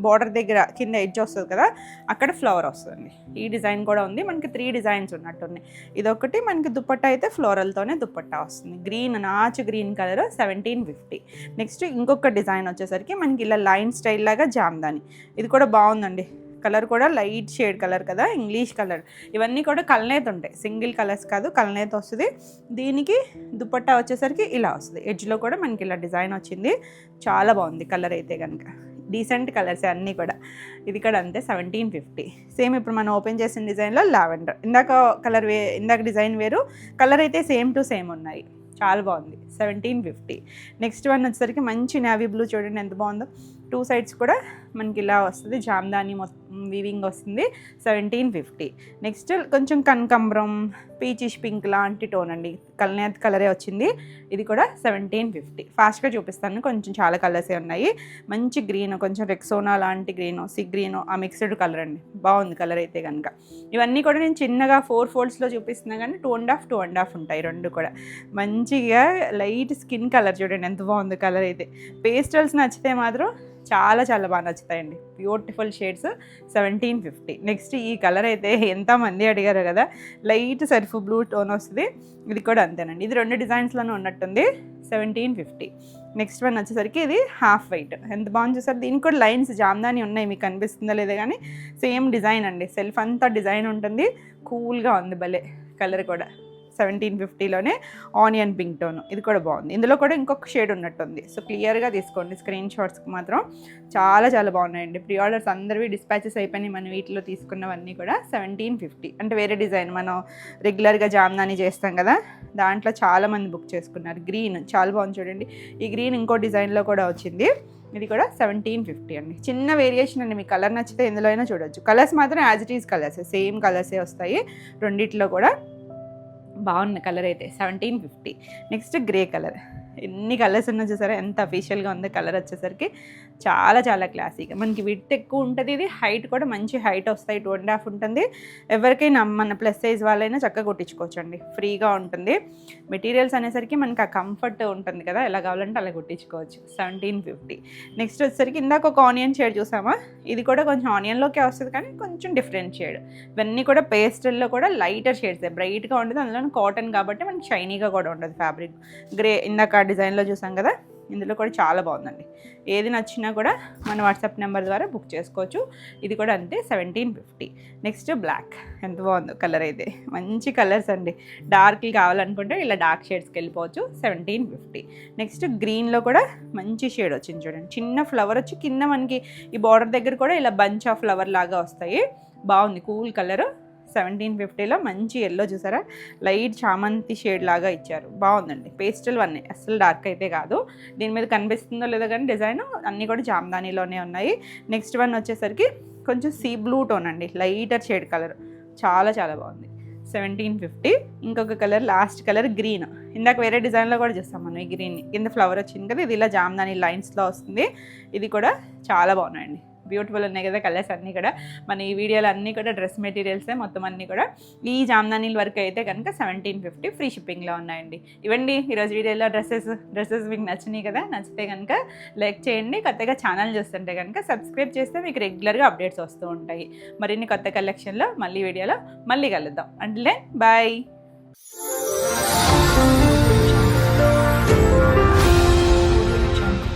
బార్డర్ దగ్గర కింద ఎడ్జ్ వస్తుంది కదా, అక్కడ ఫ్లవర్ వస్తుంది. ఈ డిజైన్ కూడా ఉంది. మనకి 3 డిజైన్స్ ఉన్నట్టున్నాయి. ఇదొకటి మనకి దుపట్టా అయితే ఫ్లోరల్తోనే దుపట్టా వస్తుంది. గ్రీన్, నాచు గ్రీన్ కలర్, 1,750. నెక్స్ట్ ఇంకొక డిజైన్ వచ్చేసరికి మనకి ఇలా లైన్ స్టైల్ లాగా జామ్దాని. ఇది కూడా బాగుందండి. కలర్ కూడా లైట్ షేడ్ కలర్ కదా, ఇంగ్లీష్ కలర్. ఇవన్నీ కూడా కల్నేత ఉంటాయి, సింగిల్ కలర్స్ కాదు, కల్నేత వస్తుంది. దీనికి దుపట్టా వచ్చేసరికి ఇలా వస్తుంది. ఎడ్జ్లో కూడా మనకి ఇలా డిజైన్ వచ్చింది. చాలా బాగుంది కలర్ అయితే కనుక, డీసెంట్ కలర్స్ అన్నీ కూడా. ఇది కూడా అంతే 1750. సేమ్ ఇప్పుడు మనం ఓపెన్ చేసిన డిజైన్లో లావెండర్. ఇందాక డిజైన్ వేరు, కలర్ అయితే సేమ్ టు సేమ్ ఉన్నాయి. చాలా బాగుంది. 1750. నెక్స్ట్ వన్ వచ్చేసరికి మంచి నేవీ బ్లూ, చూడండి ఎంత బాగుందో. 2 సైడ్స్ కూడా మనకి ఇలా వస్తుంది, జామ్దాని మొత్తం వీవింగ్ వస్తుంది. 1750. నెక్స్ట్ కొంచెం కనకాంబరం, పీచిష్ పింక్ లాంటి టోన్ అండి, కల్నేత్ కలరే వచ్చింది. ఇది కూడా 1750. ఫాస్ట్గా చూపిస్తాను, కొంచెం చాలా కలర్సే ఉన్నాయి. మంచి గ్రీన్, కొంచెం రెక్సోనా లాంటి గ్రీన్, సీ గ్రీన్, ఆ మిక్స్డ్ కలర్ అండి. బాగుంది కలర్ అయితే కనుక. ఇవన్నీ కూడా నేను చిన్నగా 4 ఫోల్డ్స్లో చూపిస్తున్నా కానీ 2.5 ఉంటాయి రెండు కూడా. మంచిగా లైట్ స్కిన్ కలర్, చూడండి ఎంత బాగుంది కలర్ అయితే. పేస్టల్స్ నచ్చితే మాత్రం చాలా చాలా బాగా నచ్చుతాయండి, బ్యూటిఫుల్ షేడ్స్. 1750. నెక్స్ట్ ఈ కలర్ అయితే ఎంతమంది అడిగారు కదా, లైట్ సర్ఫ్ బ్లూ టోన్ వస్తుంది. ఇది కూడా అంతేనండి, ఇది 2 డిజైన్స్లోనే ఉన్నట్టుంది. 1750. నెక్స్ట్ వన్ వచ్చేసరికి ఇది హాఫ్ వైట్, ఎంత బాగుంది చూసారు. దీనికి కూడా లైన్స్ జామ్దాని ఉన్నాయి, మీకు కనిపిస్తుందా లేదా కానీ సేమ్ డిజైన్ అండి, సెల్ఫ్ అంతా డిజైన్ ఉంటుంది. కూల్గా ఉంది భలే కలర్ కూడా. 1750లోనే ఆనియన్ పింక్ టోన్, ఇది కూడా బాగుంది. ఇందులో కూడా ఇంకొక షేడ్ ఉన్నట్టుంది, సో క్లియర్గా తీసుకోండి స్క్రీన్ షాట్స్కి మాత్రం. చాలా చాలా బాగున్నాయండి. ప్రీ ఆర్డర్స్ అందరివి డిస్పాచెస్ అయిపోయినాయి, మనం వీటిలో తీసుకున్నవన్నీ కూడా. 1750 అంటే వేరే డిజైన్, మనం రెగ్యులర్గా జామ్దాని చేస్తాం కదా, దాంట్లో చాలామంది బుక్ చేసుకున్నారు. గ్రీన్ చాలా బాగుంది చూడండి, ఈ గ్రీన్ ఇంకో డిజైన్లో కూడా వచ్చింది. ఇది కూడా 1750 అండి. చిన్న వేరియేషన్ అండి, మీకు కలర్ నచ్చితే ఎందులో అయినా చూడొచ్చు. కలర్స్ మాత్రం as it is colours, same కలర్సే వస్తాయి రెండిట్లో కూడా. బాగున్న కలర్ అయితే 1750. నెక్స్ట్ గ్రే కలర్, ఎన్ని కలర్స్ ఉన్నా చూసారా ఎంత అఫీషియల్గా ఉంది కలర్ వచ్చేసరికి. చాలా చాలా క్లాసీగా, మనకి విడ్త్ ఎక్కువ ఉంటుంది, ఇది హైట్ కూడా మంచి హైట్ వస్తాయి. 2.5 ఉంటుంది. ఎవరికైనా మన ప్లస్ సైజ్ వాళ్ళైనా చక్కగా కుట్టించుకోవచ్చు అండి, ఫ్రీగా ఉంటుంది. మెటీరియల్స్ అనేసరికి మనకి ఆ కంఫర్ట్ ఉంటుంది కదా, ఎలా కావాలంటే అలా కుట్టించుకోవచ్చు. 1750. నెక్స్ట్ వచ్చేసరికి ఇందాక ఒక ఆనియన్ షేడ్ చూసామా, ఇది కూడా కొంచెం ఆనియన్లోకే వస్తుంది కానీ కొంచెం డిఫరెంట్ షేడ్. ఇవన్నీ కూడా పేస్టల్లో కూడా లైటర్ షేడ్స్, బ్రైట్గా ఉంటుంది. అందులో కాటన్ కాబట్టి మనకి షైనీగా కూడా ఉంటుంది ఫ్యాబ్రిక్. గ్రే ఇందాక డిజైన్లో చూసాం కదా, ఇందులో కూడా చాలా బాగుందండి. ఏది నచ్చినా కూడా మన వాట్సాప్ నెంబర్ ద్వారా బుక్ చేసుకోవచ్చు. ఇది కూడా అంతే 1750. నెక్స్ట్ బ్లాక్, ఎంత బాగుందో కలర్ అయితే, మంచి కలర్స్ అండి. డార్క్లు కావాలనుకుంటే ఇలా డార్క్ షేడ్స్కి వెళ్ళిపోవచ్చు. 1750. నెక్స్ట్ గ్రీన్లో కూడా మంచి షేడ్ వచ్చింది చూడండి, చిన్న ఫ్లవర్ వచ్చి కింద మనకి ఈ బార్డర్ దగ్గర కూడా ఇలా బంచ్ ఆఫ్ ఫ్లవర్ లాగా వస్తాయి. బాగుంది కూల్ కలర్. 1750లో మంచి ఎల్లో చూసారా, లైట్ చామంతి షేడ్ లాగా ఇచ్చారు, బాగుందండి. పేస్టల్ వన్, అసలు డార్క్ అయితే కాదు. దీని మీద కనిపిస్తుందో లేదో కానీ డిజైన్ అన్నీ కూడా జామ్దానిలోనే ఉన్నాయి. నెక్స్ట్ వన్ వచ్చేసరికి కొంచెం సీ బ్లూ టోన్ అండి, లైటర్ షేడ్ కలర్, చాలా చాలా బాగుంది. 1750. ఇంకొక కలర్, లాస్ట్ కలర్ గ్రీన్. ఇందాక వేరే డిజైన్లో కూడా చూస్తాం మనం ఈ గ్రీన్, కింద ఫ్లవర్ వచ్చింది కదా, ఇది ఇలా జామ్దాని లైన్స్లో వస్తుంది. ఇది కూడా చాలా బాగున్నాయండి, బ్యూటిఫుల్ ఉన్నాయి కదా కలర్స్ అన్నీ కూడా. మన ఈ వీడియోలో అన్నీ కూడా డ్రెస్ మెటీరియల్సే మొత్తం అన్నీ కూడా. ఈ జామ్దానీల వరకు అయితే కనుక 1750 ఫ్రీ షిప్పింగ్లో ఉన్నాయండి. ఇవ్వండి ఈరోజు వీడియోలో డ్రెస్సెస్ మీకు నచ్చినాయి కదా, నచ్చితే కనుక లైక్ చేయండి. కొత్తగా ఛానల్ చూస్తుంటే కనుక సబ్స్క్రైబ్ చేస్తే మీకు రెగ్యులర్గా అప్డేట్స్ వస్తూ ఉంటాయి. మరిన్ని కొత్త కలెక్షన్లో వీడియోలో మళ్ళీ కలుద్దాం. అంటే బాయ్.